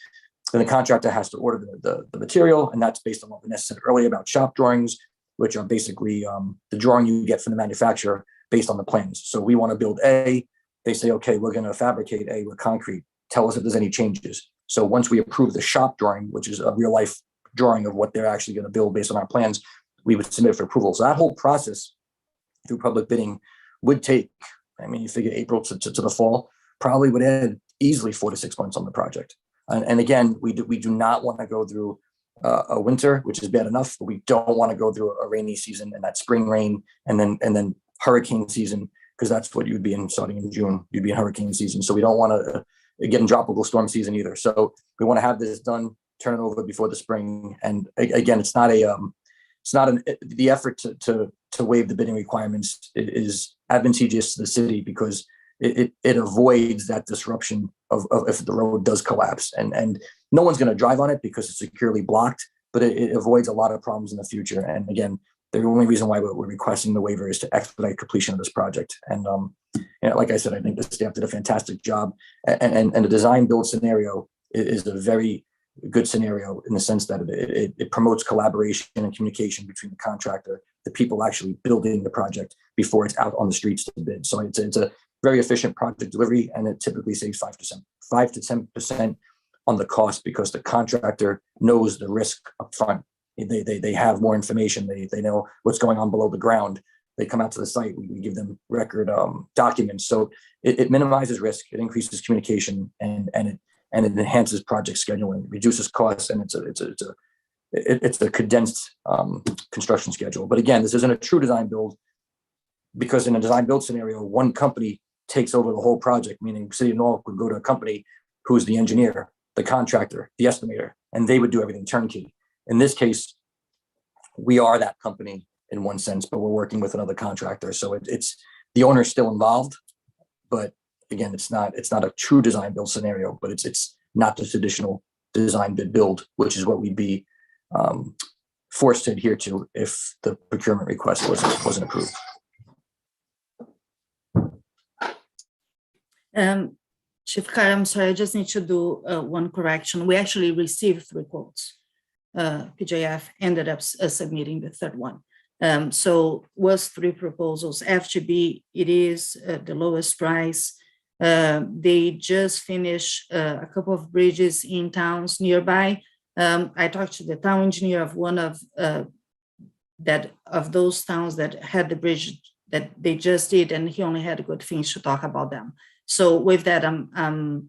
Then the contractor has to order the material, and that's based on what Vanessa said earlier about shop drawings, which are basically the drawing you get from the manufacturer based on the plans. So we want to build A. They say, okay, we're going to fabricate A with concrete. Tell us if there's any changes. So once we approve the shop drawing, which is a real life drawing of what they're actually going to build based on our plans, we would submit for approval. So that whole process through public bidding would take, I mean, you figure April to the fall, probably would add easily 4 to 6 months on the project. And again, we do not want to go through a winter, which is bad enough, but we don't want to go through a rainy season and that spring rain and then hurricane season, because that's what you'd be in starting in June. You'd be in hurricane season. So we don't want to get in tropical storm season either. So we want to have this done, turn it over before the spring. And again, it's not the effort to waive the bidding requirements is advantageous to the city because it avoids that disruption of if the road does collapse, and no one's going to drive on it because it's securely blocked, but it avoids a lot of problems in the future. And again, the only reason why we're requesting the waiver is to expedite completion of this project. And like I said, I think the staff did a fantastic job, and the design build scenario is a very good scenario in the sense that it promotes collaboration and communication between the contractor, the people actually building the project before it's out on the streets to bid. So it's a very efficient project delivery, and it typically saves 5 to 10% on the cost because the contractor knows the risk up front. They have more information. They know what's going on below the ground. They come out to the site. We give them record documents. So it minimizes risk. It increases communication, and it enhances project scheduling, reduces costs, and it's a condensed construction schedule. But again, this isn't a true design build because in a design build scenario, one company takes over the whole project, meaning City of Norwalk would go to a company who's the engineer, the contractor, the estimator, and they would do everything turnkey. In this case, we are that company in one sense, but we're working with another contractor. So it's the owner's still involved, but again, it's not a true design build scenario, but it's not the traditional design bid build, which is what we'd be forced to adhere to if the procurement request wasn't approved. Chief Carr, I'm sorry, I just need to do one correction. We actually received 3 quotes. PJF ended up submitting the third one. So was 3 proposals. FGB, it is the lowest price. They just finished a couple of bridges in towns nearby. I talked to the town engineer of one of those towns that had the bridge that they just did, and he only had good things to talk about them. So with that, I'm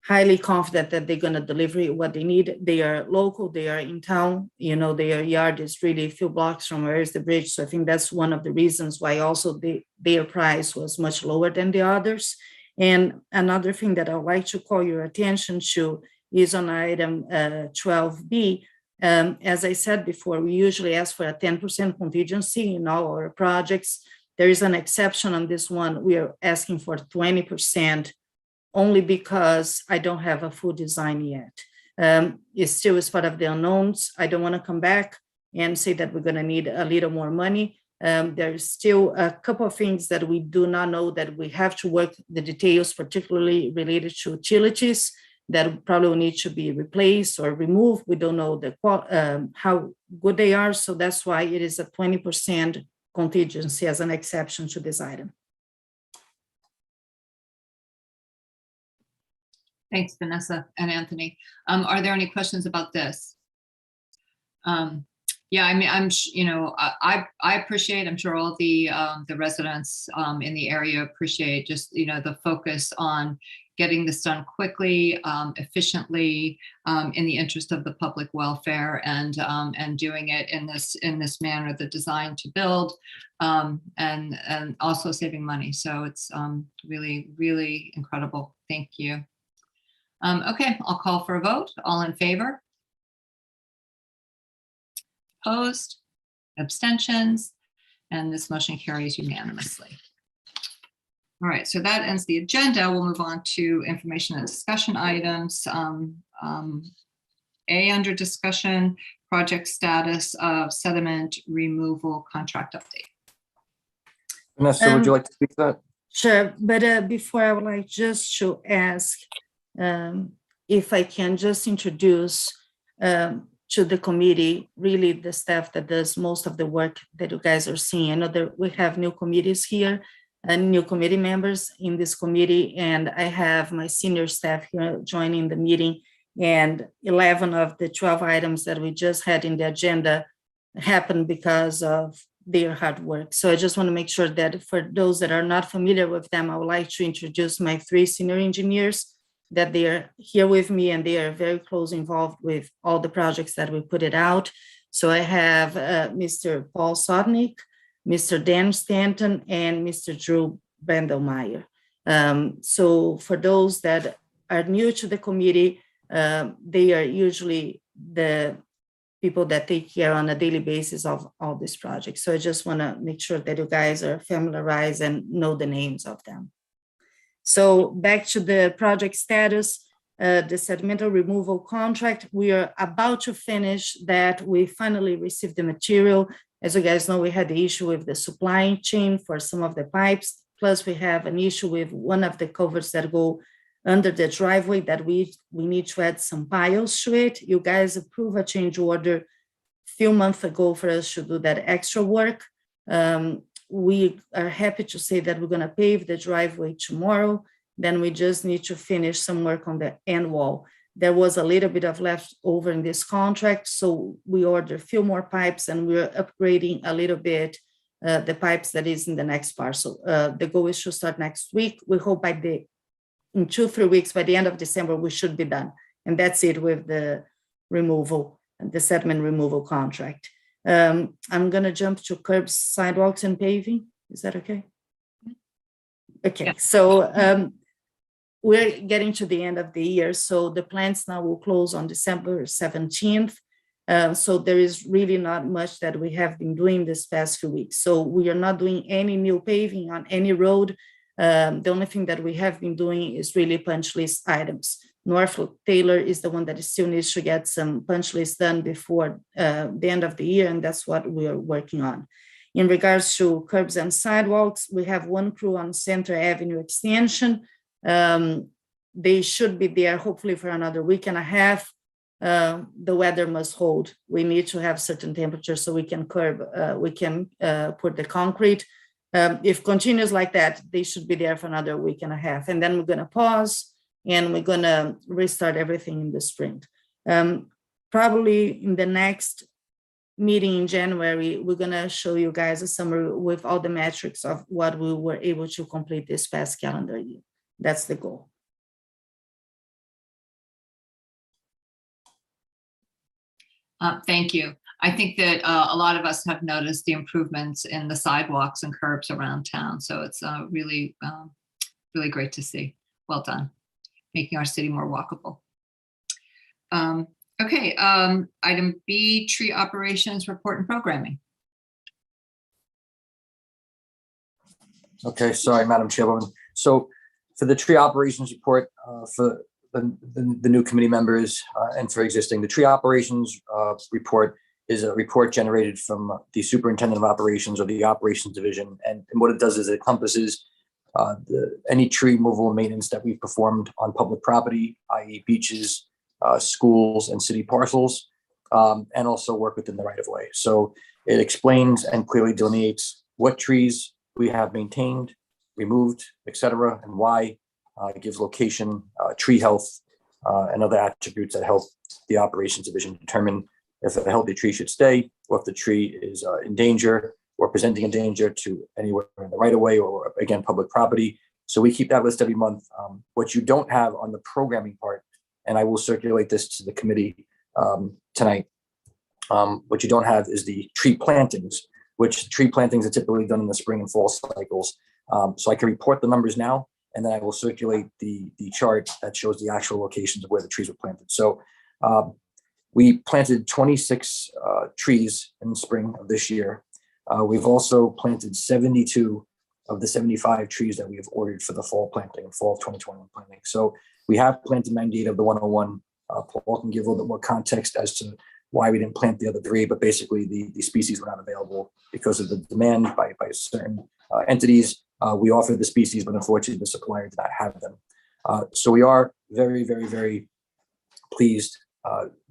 highly confident that they're going to deliver what they need. They are local, they are in town, their yard is really a few blocks from where is the bridge. So I think that's one of the reasons why also their price was much lower than the others. And another thing that I'd like to call your attention to is on item 12B. As I said before, we usually ask for a 10% contingency in all our projects. There is an exception on this one. We are asking for 20%. Only because I don't have a full design yet. It still is part of the unknowns. I don't want to come back and say that we're going to need a little more money. There's still a couple of things that we do not know that we have to work the details, particularly related to utilities that probably will need to be replaced or removed. We don't know how good they are. So that's why it is a 20% contingency as an exception to this item. Thanks, Vanessa and Anthony. Are there any questions about this? Yeah, I mean, I appreciate, I'm sure all the residents in the area appreciate just, the focus on getting this done quickly, efficiently, in the interest of the public welfare, and doing it in this manner, the design to build, and also saving money. So it's really, really incredible. Thank you. Okay, I'll call for a vote. All in favor? Opposed? Abstentions? And this motion carries unanimously. All right, so that ends the agenda. We'll move on to information and discussion items. A, under discussion, project status of sediment removal contract update. Vanessa, would you like to speak to that? Sure, but before, I would like just to ask if I can just introduce to the committee, really the staff that does most of the work that you guys are seeing. I know that we have new committees here and new committee members in this committee, and I have my senior staff here joining the meeting, and 11 of the 12 items that we just had in the agenda happened because of their hard work. So I just want to make sure that for those that are not familiar with them, I would like to introduce my 3 senior engineers, that they are here with me and they are very close involved with all the projects that we put it out. So I have Mr. Paul Sodnick, Mr. Dan Stanton, and Mr. Drew Bendelmeyer. So for those that are new to the committee, they are usually the people that take care on a daily basis of all these projects. So I just want to make sure that you guys are familiarized and know the names of them. So back to the project status, the sedimental removal contract, we are about to finish that. We finally received the material. As you guys know, we had the issue with the supply chain for some of the pipes. Plus we have an issue with one of the culverts that go under the driveway that we need to add some piles to it. You guys approved a change order a few months ago for us to do that extra work. We are happy to say that we're going to pave the driveway tomorrow. Then we just need to finish some work on the end wall. There was a little bit of leftover in this contract, so we ordered a few more pipes and we're upgrading a little bit the pipes that is in the next parcel. The goal is to start next week. We hope in 2-3 weeks, by the end of December, we should be done. And that's it with the removal, the sediment removal contract. I'm going to jump to curbs, sidewalks, and paving. Is that okay? Okay, so we're getting to the end of the year. So the plants now will close on December 17th. So there is really not much that we have been doing this past few weeks. So we are not doing any new paving on any road. The only thing that we have been doing is really punch list items. Norfolk Taylor is the one that still needs to get some punch lists done before the end of the year, and that's what we are working on. In regards to curbs and sidewalks, we have one crew on Center Avenue extension. They should be there hopefully for another week and a half. the weather must hold. We need to have certain temperatures so we can put the concrete. If continues like that, they should be there for another week and a half. And then we're going to pause and we're going to restart everything in the spring. Probably in the next meeting in January, we're going to show you guys a summary with all the metrics of what we were able to complete this past calendar year. That's the goal. Thank you. I think that a lot of us have noticed the improvements in the sidewalks and curbs around town. So it's really great to see. Well done, making our city more walkable. Okay, item B, tree operations report and programming. Okay, sorry, Madam Chairwoman. So for the tree operations report for the new committee members and for existing, the tree operations report is a report generated from the superintendent of operations or the operations division. And what it does is it encompasses any tree removal and maintenance that we've performed on public property, i.e. beaches, schools and city parcels, and also work within the right of way. So it explains and clearly delineates what trees we have maintained, removed, etc., and why. It gives location, tree health, and other attributes that help the operations division determine if a healthy tree should stay, or if the tree is in danger or presenting a danger to anywhere in the right of way or, again, public property. So we keep that list every month. What you don't have on the programming part, and I will circulate this to the committee tonight, what you don't have is the tree plantings, which tree plantings are typically done in the spring and fall cycles. So I can report the numbers now, and then I will circulate the chart that shows the actual locations of where the trees were planted. So we planted 26 trees in the spring of this year. We've also planted 72 of the 75 trees that we have ordered for the fall planting, fall of 2021 planting. So we have planted 98 of the 101. Paul can give a little bit more context as to why we didn't plant the other 3, but basically the species were not available because of the demand by certain entities. We offered the species, but unfortunately the supplier did not have them. So we are very, very, very pleased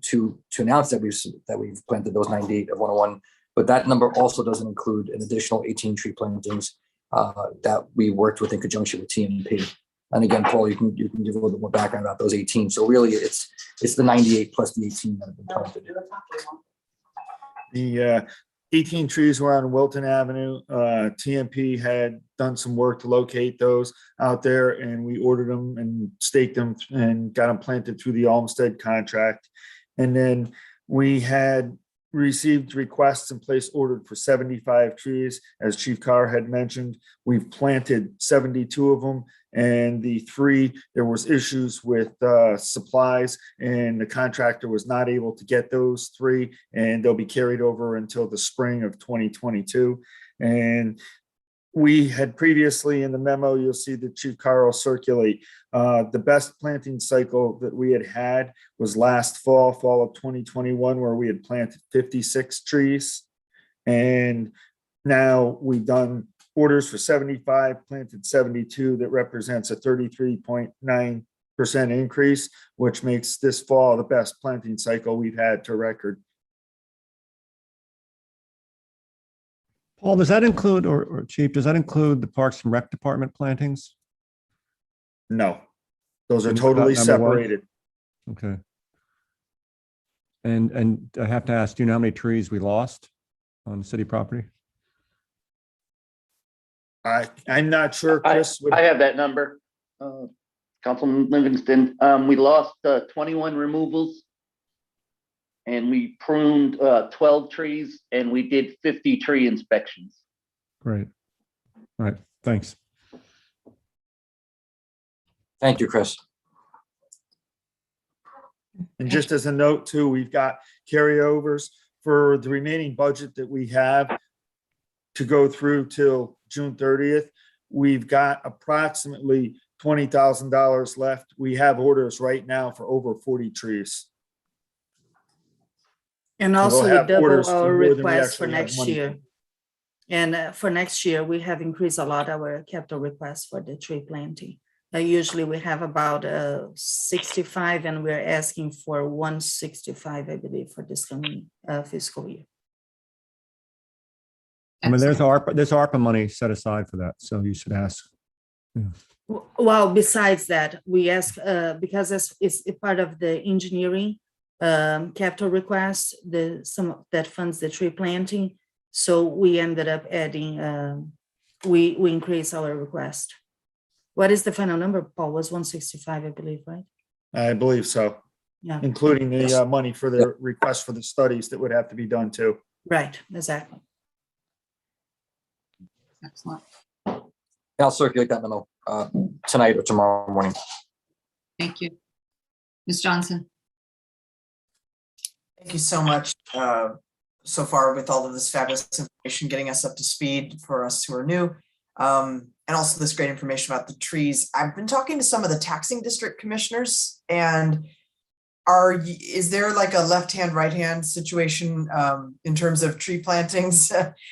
to announce that we've planted those 98 of 101, but that number also doesn't include an additional 18 tree plantings that we worked with in conjunction with TNP. And again, Paul, you can give a little bit more background about those 18. So really, it's the 98 plus the 18 that have been planted. The 18 trees were on Wilton Avenue. TNP had done some work to locate those out there, and we ordered them and staked them and got them planted through the Olmsted contract. And then we had received requests and placed ordered for 75 trees. As Chief Carr had mentioned, we've planted 72 of them, and the 3, there was issues with supplies, and the contractor was not able to get those 3, and they'll be carried over until the spring of 2022. And we had previously in the memo, you'll see that Chief Carr will circulate. The best planting cycle that we had was last fall of 2021, where we had planted 56 trees. And now we've done orders for 75, planted 72. That represents a 33.9% increase, which makes this fall the best planting cycle we've had to record. Paul, does that include, or Chief, does that include the Parks and Rec Department plantings? No, those are And totally not number one? separated. Okay. And I have to ask, do you know how many trees we lost on city property? I'm not sure, Chris. I have that number. Councilman Livingston, we lost 21 removals, and we pruned 12 trees, and we did 50 tree inspections. Great. All right, thanks. Thank you, Chris. And just as a note too, we've got carryovers for the remaining budget that we have to go through till June 30th. We've got approximately $20,000 left. We have orders right now for over 40 trees. And So also we'll we have double orders our for more than we request for actually have next money year. And for next year, we have increased a lot our capital request for the tree planting. Usually we have about 65 and we're asking for 165, I believe, for this coming fiscal year. I mean, there's ARPA money set aside for that, so you should ask. Well, besides that, we ask, because it's a part of the engineering capital request, some of that funds the tree planting. So we ended up adding, we increase our request. What is the final number, Paul? Was 165, I believe, right? I believe so, Yeah, including the money for the request for the studies that would have to be done too. right, exactly. Excellent. I'll circulate that memo tonight or tomorrow morning. Thank you. Ms. Johnson. Thank you so much so far with all of this fabulous information, getting us up to speed for us who are new. And also this great information about the trees. I've been talking to some of the taxing district commissioners, and is there like a left-hand, right-hand situation in terms of tree plantings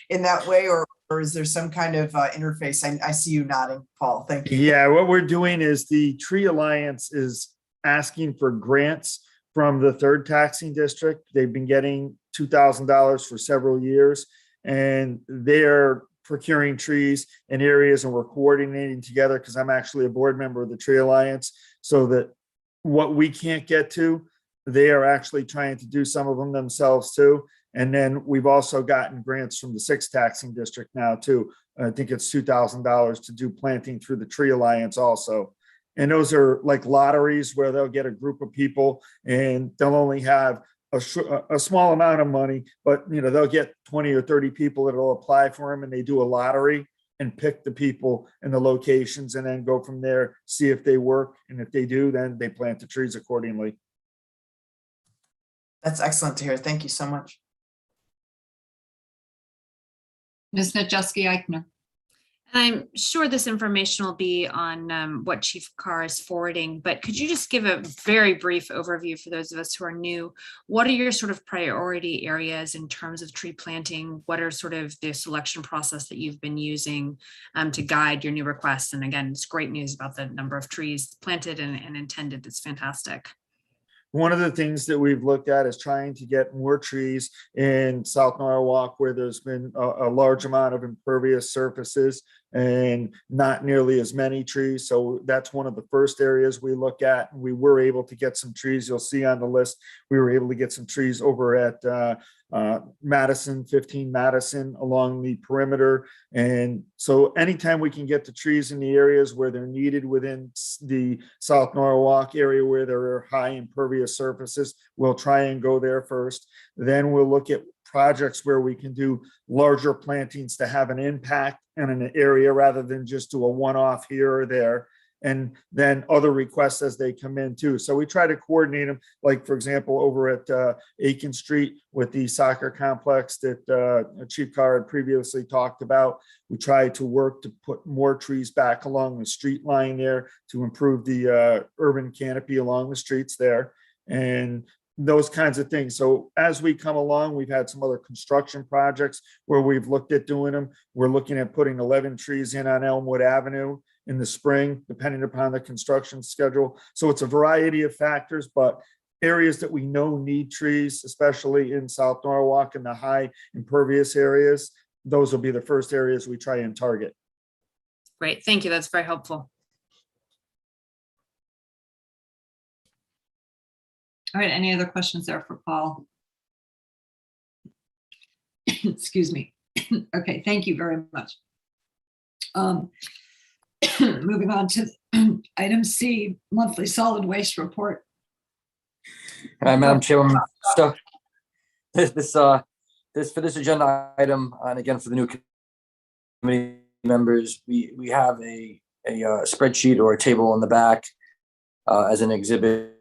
in that way, or is there some kind of interface? I see you nodding, Paul. Thank you. Yeah, what we're doing is the Tree Alliance is asking for grants from the third taxing district. They've been getting $2,000 for several years, and they're procuring trees in areas, and we're coordinating together because I'm actually a board member of the Tree Alliance, so that what we can't get to, they are actually trying to do some of them themselves too. And then we've also gotten grants from the sixth taxing district now too. I think it's $2,000 to do planting through the Tree Alliance also. And those are like lotteries where they'll get a group of people and they'll only have a small amount of money, but they'll get 20 or 30 people that will apply for them, and they do a lottery and pick the people and the locations and then go from there, see if they work. And if they do, then they plant the trees accordingly. That's excellent to hear. Thank you so much. Ms. Nadjeski-Eichner. I'm sure this information will be on what Chief Carr is forwarding, but could you just give a very brief overview for those of us who are new? What are your sort of priority areas in terms of tree planting? What are sort of the selection process that you've been using to guide your new requests? And again, it's great news about the number of trees planted and intended. It's fantastic. One of the things that we've looked at is trying to get more trees in South Norwalk, where there's been a large amount of impervious surfaces and not nearly as many trees. So that's one of the first areas we look at. We were able to get some trees. You'll see on the list, we were able to get some trees over at Madison, 15 Madison, along the perimeter. And so anytime we can get the trees in the areas where they're needed within the South Norwalk area where there are high impervious surfaces, we'll try and go there first. Then we'll look at projects where we can do larger plantings to have an impact in an area rather than just do a one-off here or there. And then other requests as they come in too. So we try to coordinate them, like for example, over at Aiken Street with the soccer complex that Chief Carr had previously talked about. We try to work to put more trees back along the street line there to improve the urban canopy along the streets there, and those kinds of things. So as we come along, we've had some other construction projects where we've looked at doing them. We're looking at putting 11 trees in on Elmwood Avenue in the spring, depending upon the construction schedule. So it's a variety of factors, but areas that we know need trees, especially in South Norwalk and the high impervious areas, those will be the first areas we try and target. Great, thank you. That's very helpful. All right, any other questions there for Paul? Excuse me. Okay, thank you very much. Moving on to item C, monthly solid waste report. Madam Chairwoman, so this for this agenda item, and again for the new committee members, we have a spreadsheet or a table in the back as an exhibit.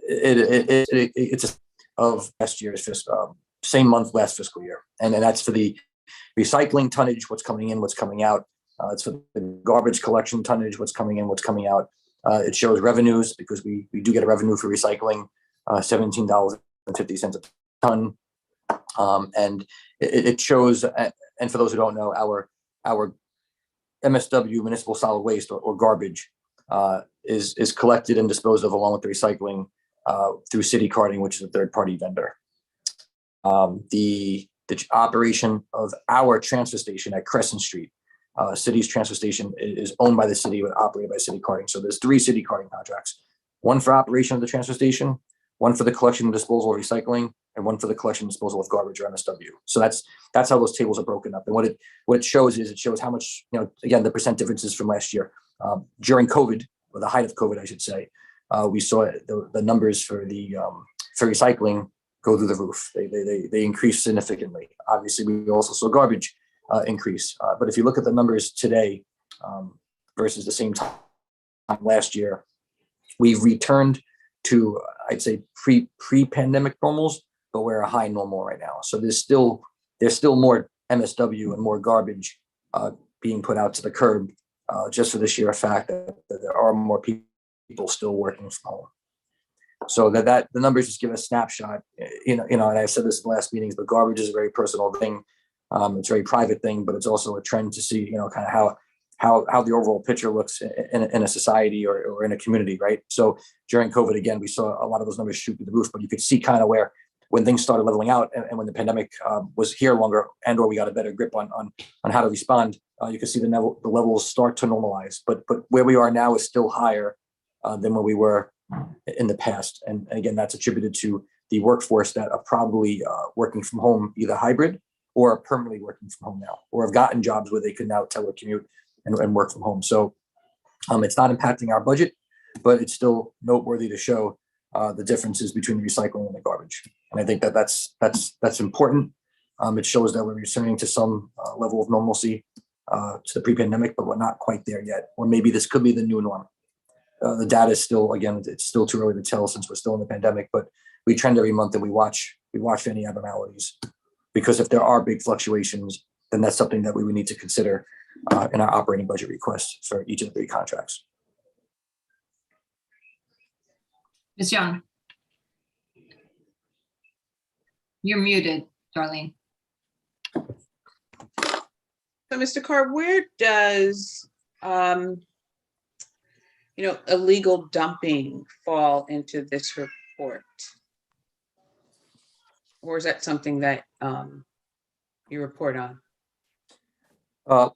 It's of last year's same month last fiscal year, and then that's for the recycling tonnage, what's coming in, what's coming out. It's for the garbage collection tonnage, what's coming in, what's coming out. It shows revenues because we do get a revenue for recycling, $17.50 a ton, and it shows. And for those who don't know, our MSW, municipal solid waste or garbage, is collected and disposed of along with the recycling through City Carting, which is a third-party vendor. The operation of our transfer station at Crescent Street, city's transfer station is owned by the city but operated by City Carting. So there's 3 City Carting contracts: one for operation of the transfer station, one for the collection and disposal of recycling, and one for the collection and disposal of garbage or MSW. So that's how those tables are broken up. And what it shows is it shows how much, again, the percent differences from last year. During COVID, or the height of COVID, I should say, we saw the numbers for recycling go through the roof. They increased significantly. Obviously, we also saw garbage increase. But if you look at the numbers today versus the same time last year, we've returned to, I'd say, pre-pandemic normals, but we're a high normal right now. So there's still more MSW and more garbage being put out to the curb, just for the sheer fact that there are more people still working from home. So that the numbers just give a snapshot. And I've said this in the last meetings, but garbage is a very personal thing. It's a very private thing, but it's also a trend to see, kind of how the overall picture looks in a society or in a community, right? So during COVID, again, we saw a lot of those numbers shoot through the roof, but you could see kind of where when things started leveling out and when the pandemic was here longer and or we got a better grip on how to respond, you could see the levels start to normalize. But where we are now is still higher than where we were in the past. And again, that's attributed to the workforce that are probably working from home, either hybrid or are permanently working from home now, or have gotten jobs where they can now telecommute and work from home. So it's not impacting our budget, but it's still noteworthy to show the differences between the recycling and the garbage. And I think that's important. It shows that we're returning to some level of normalcy to the pre-pandemic, but we're not quite there yet. Or maybe this could be the new norm. The data is still, again, it's still too early to tell since we're still in the pandemic, but we trend every month and we watch any abnormalities, because if there are big fluctuations, then that's something that we would need to consider in our operating budget requests for each of the 3 contracts. Ms. Young. You're muted, Darlene. So, Mr. Carr, where does, illegal dumping fall into this report? Or is that something that you report on?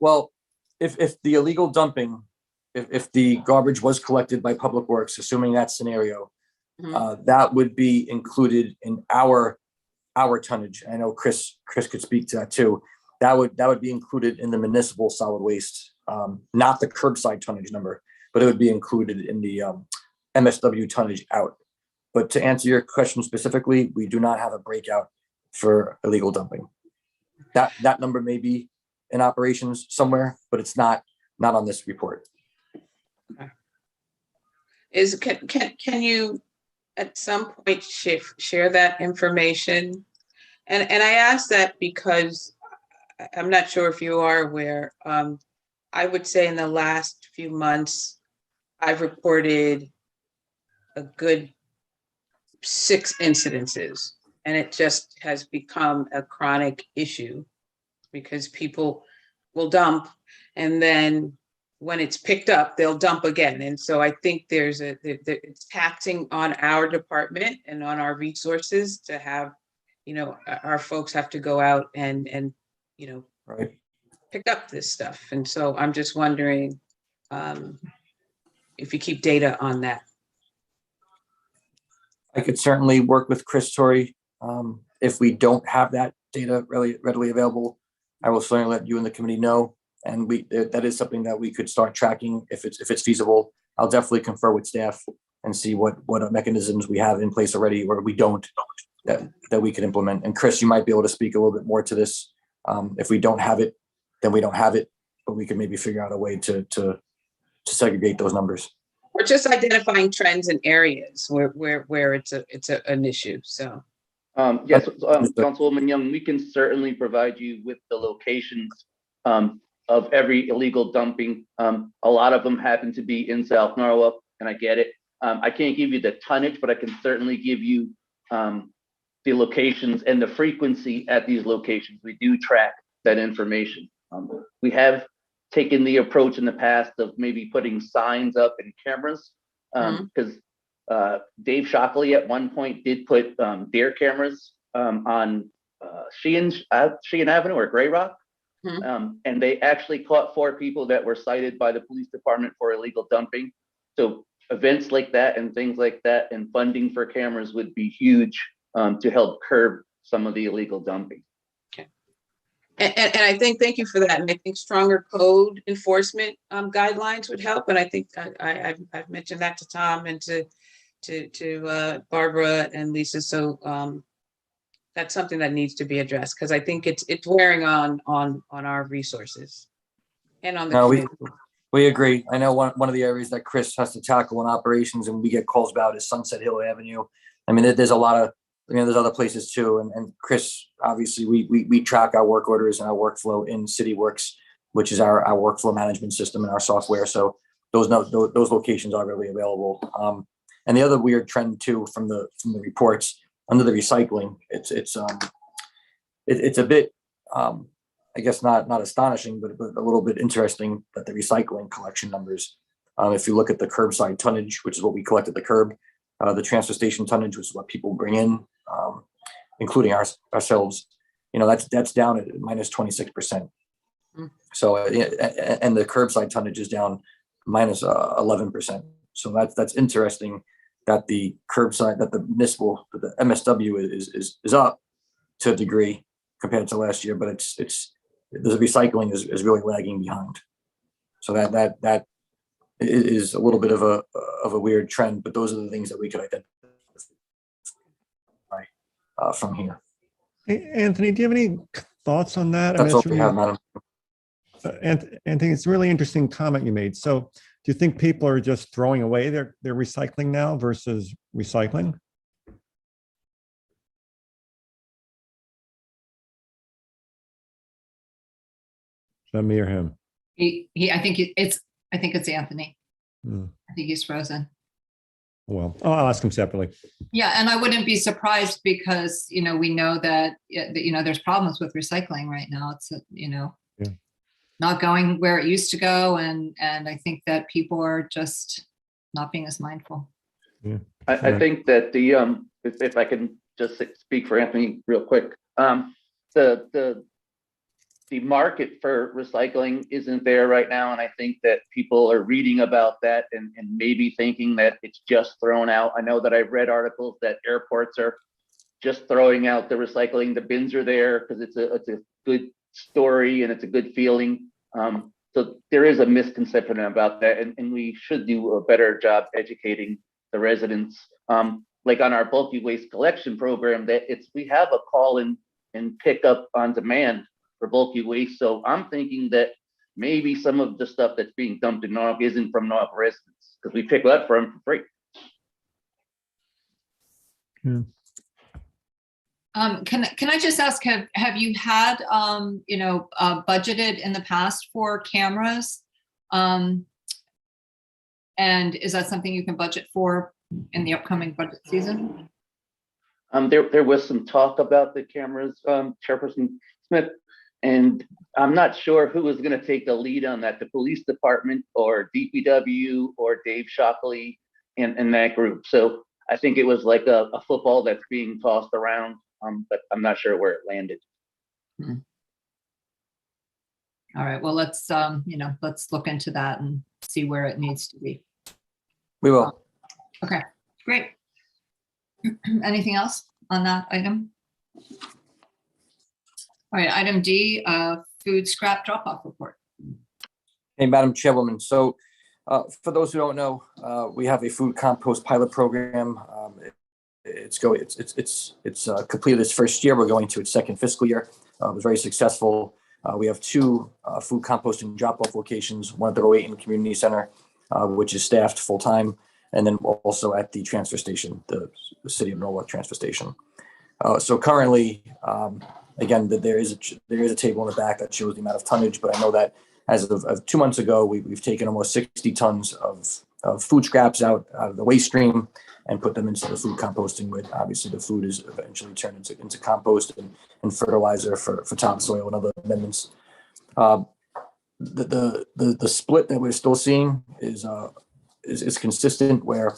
Well, if the illegal dumping, if the garbage was collected by Public Works, assuming that scenario, that would be included in our tonnage. I know Chris could speak to that too. That would be included in the municipal solid waste, not the curbside tonnage number, but it would be included in the MSW tonnage out. But to answer your question specifically, we do not have a breakout for illegal dumping. That number may be in operations somewhere, but it's not on this report. Okay. Can you at some point share that information? And I ask that because I'm not sure if you are aware. I would say in the last few months, I've reported a good 6 incidences, and it just has become a chronic issue because people will dump, and then when it's picked up, they'll dump again. And so I think it's taxing on our department and on our resources to have, our folks have to go out and Right. pick up this stuff. And so I'm just wondering if you keep data on that. I could certainly work with Chris Torrey. If we don't have that data readily available, I will certainly let you and the committee know. And that is something that we could start tracking if it's feasible. I'll definitely confer with staff and see what mechanisms we have in place already, or we don't, that we can implement. And Chris, you might be able to speak a little bit more to this. If we don't have it, then we don't have it, but we can maybe figure out a way to segregate those numbers. Or just identifying trends in areas where it's an issue. So. Yes, Councilwoman Young, we can certainly provide you with the locations of every illegal dumping. A lot of them happen to be in South Norwalk, and I get it. I can't give you the tonnage, but I can certainly give you the locations and the frequency at these locations. We do track that information. We have taken the approach in the past of maybe putting signs up and cameras, because Dave Shockley at one point did put dare cameras on Sheehan Avenue or Gray Rock. And they actually caught 4 people that were cited by the police department for illegal dumping. So events like that and things like that and funding for cameras would be huge to help curb some of the illegal dumping. Okay. And I think, thank you for that. And I think stronger code enforcement guidelines would help. And I think I've mentioned that to Tom and to Barbara and Lisa. So that's something that needs to be addressed, because I think it's wearing on our resources and on the No, community. we agree. I know one of the areas that Chris has to tackle in operations and we get calls about is Sunset Hill Avenue. I mean, there's a lot of, there's other places too. And Chris, obviously we track our work orders and our workflow in CityWorks, which is our workflow management system and our software. So those locations are really available. And the other weird trend too, from the reports under the recycling, it's a bit, I guess not astonishing, but a little bit interesting that the recycling collection numbers, if you look at the curbside tonnage, which is what we collect at the curb, the transfer station tonnage, which is what people bring in, including ourselves, that's down at minus 26%. So, and the curbside tonnage is down minus 11%. So that's interesting that the curbside, that the municipal, the MSW is up to a degree compared to last year, but the recycling is really lagging behind. So that is a little bit of a weird trend, but those are the things that we could identify from here. Hey, Anthony, do you have any thoughts on that? That's all we have, madam. Anthony, it's a really interesting comment you made. So do you think people are just throwing away their recycling now versus recycling? Is that me or him? I think it's Anthony. Hmm. I think he's frozen. Well, I'll ask him separately. Yeah, and I wouldn't be surprised because, we know that, there's problems with recycling right now. It's, not going where it used to go. And I think that people are just not being as mindful. Yeah. I think that if I can just speak for Anthony real quick, the market for recycling isn't there right now. And I think that people are reading about that and maybe thinking that it's just thrown out. I know that I've read articles that airports are just throwing out the recycling. The bins are there because it's a good story and it's a good feeling. So there is a misconception about that, and we should do a better job educating the residents. Like on our bulky waste collection program, we have a call and pick up on demand for bulky waste. So I'm thinking that maybe some of the stuff that's being dumped in Norwalk isn't from Norwalk residents, because we pick up for them for free. Yeah. Can I just ask, have you had, budgeted in the past for cameras? And is that something you can budget for in the upcoming budget season? There was some talk about the cameras, Chairperson Smith, and I'm not sure who was going to take the lead on that, the police department or DPW or Dave Shockley and that group. So I think it was like a football that's being tossed around. But I'm not sure where it landed. All right. Well, let's look into that and see where it needs to be. We will. Okay, great. Anything else on that item? All right, item D, food scrap drop-off report. Hey, Madam Chairwoman. So for those who don't know, we have a food compost pilot program. It's completed its first year. We're going to its second fiscal year. It was very successful. We have 2 food composting drop-off locations, one at the Rowiton Community Center, which is staffed full-time, and then also at the transfer station, the City of Norwalk transfer station. So currently, again, there is a table in the back that shows the amount of tonnage, but I know that as of 2 months ago, we've taken almost 60 tons of food scraps out of the waste stream and put them into the food composting, with obviously the food is eventually turned into compost and fertilizer for topsoil and other amendments. The split that we're still seeing is consistent, where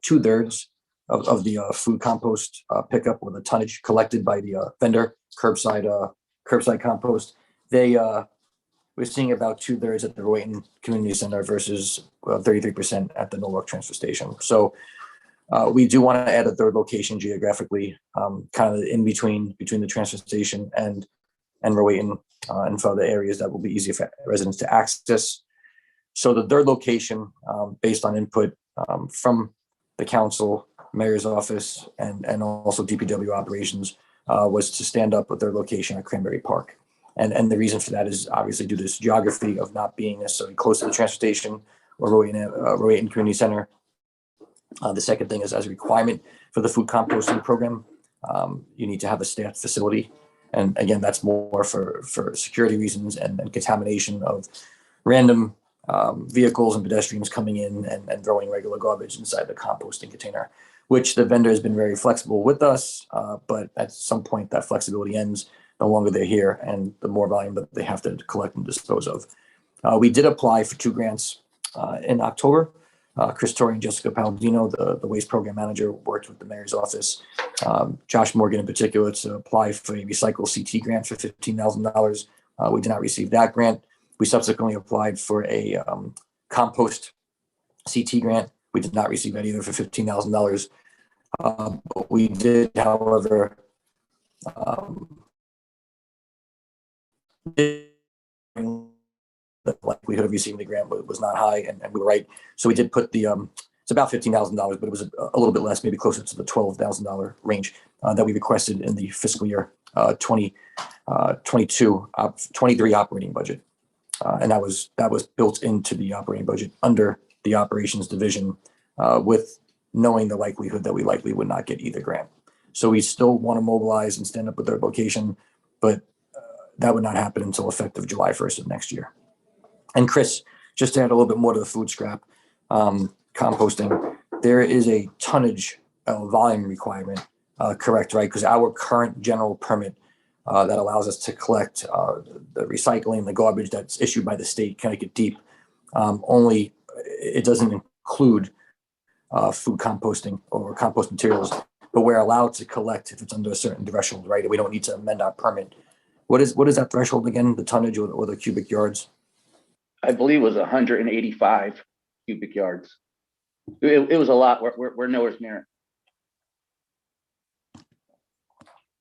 2/3 of the food compost pickup, or the tonnage collected by the vendor, curbside compost, we're seeing about 2/3 at the Rowiton Community Center versus 33% at the Norwalk Transfer Station. So we do want to add a third location geographically, kind of in between the transfer station and Rowiton, and for the areas that will be easier for residents to access. So the third location, based on input from the council, mayor's office, and also DPW operations, was to stand up a third location at Cranberry Park. And the reason for that is obviously due to this geography of not being necessarily close to the transfer station or Rowiton Community Center. The second thing is, as a requirement for the food composting program, you need to have a staffed facility. And again, that's more for security reasons and contamination of random vehicles and pedestrians coming in and throwing regular garbage inside the composting container, which the vendor has been very flexible with us. But at some point that flexibility ends the longer they're here and the more volume that they have to collect and dispose of. We did apply for 2 grants in October. Chris Torrey and Jessica Palladino, the waste program manager, worked with the mayor's office, Josh Morgan in particular, to apply for a recycle CT grant for $15,000. We did not receive that grant. We subsequently applied for a compost CT grant. We did not receive that either for $15,000. But we did, however, the likelihood of receiving the grant was not high, and we were right. So we did put the it's about $15,000, but it was a little bit less, maybe closer to the $12,000 range that we requested in the fiscal year 23 operating budget, and that was built into the operating budget under the operations division, with knowing the likelihood that we likely would not get either grant. So we still want to mobilize and stand up with their location, but that would not happen until effective July 1st of next year. And Chris, just to add a little bit more to the food scrap composting, there is a tonnage volume requirement, correct, right? Because our current general permit that allows us to collect the recycling, the garbage that's issued by the state, Connecticut Deep, only, it doesn't include food composting or compost materials, but we're allowed to collect if it's under a certain threshold, right? We don't need to amend our permit. What is that threshold again, the tonnage or the cubic yards? I believe it was 185 cubic yards. It was a lot. We're nowhere near it.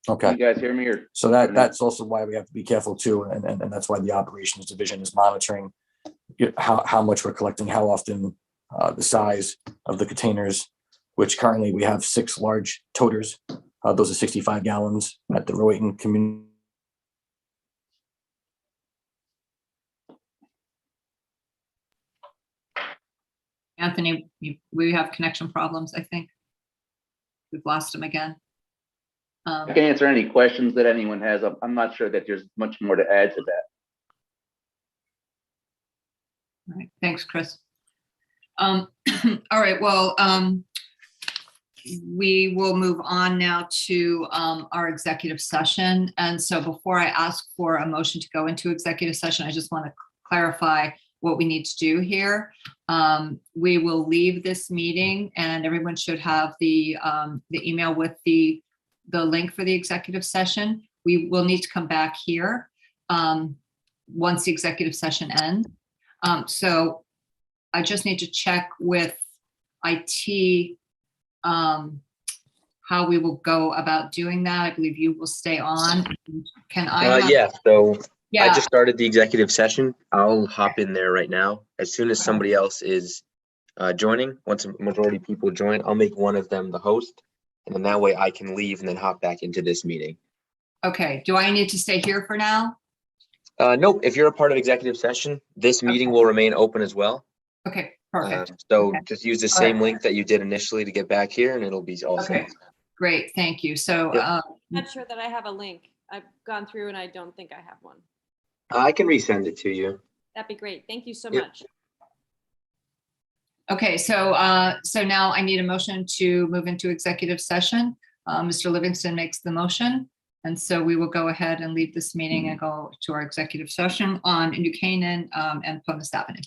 Okay. You guys hear me? Or so that's also why we have to be careful too, and that's why the operations division is monitoring how much we're collecting, how often, the size of the containers, which currently we have 6 large toters. Those are 65 gallons at the Rowiton Community. Anthony, we have connection problems, I think. We've lost him again. I can answer any questions that anyone has. I'm not sure that there's much more to add to that. All right, thanks, Chris. All right, well, we will move on now to our executive session. And so before I ask for a motion to go into executive session, I just want to clarify what we need to do here. We will leave this meeting, and everyone should have the email with the link for the executive session. We will need to come back here once the executive session ends. So I just need to check with IT how we will go about doing that. I believe you will stay on. Can I? Yeah, so Yeah. I just started the executive session. I'll hop in there right now. As soon as somebody else is joining, once a majority of people join, I'll make one of them the host. And then that way I can leave and then hop back into this meeting. Okay, do I need to stay here for now? Nope, if you're a part of executive session, this meeting will remain open as well. Okay, perfect. So Okay. just use the same link that you did initially to get back here and it'll be all set. Great, thank you. So Yep. I'm not sure that I have a link. I've gone through and I don't think I have one. I can resend it to you. That'd be great. Thank you so Yep. much. okay, so now I need a motion to move into executive session. Mr. Livingston makes the motion, And so we will go ahead and leave this meeting and go to our executive session on New Canaan and Ponies Avenue.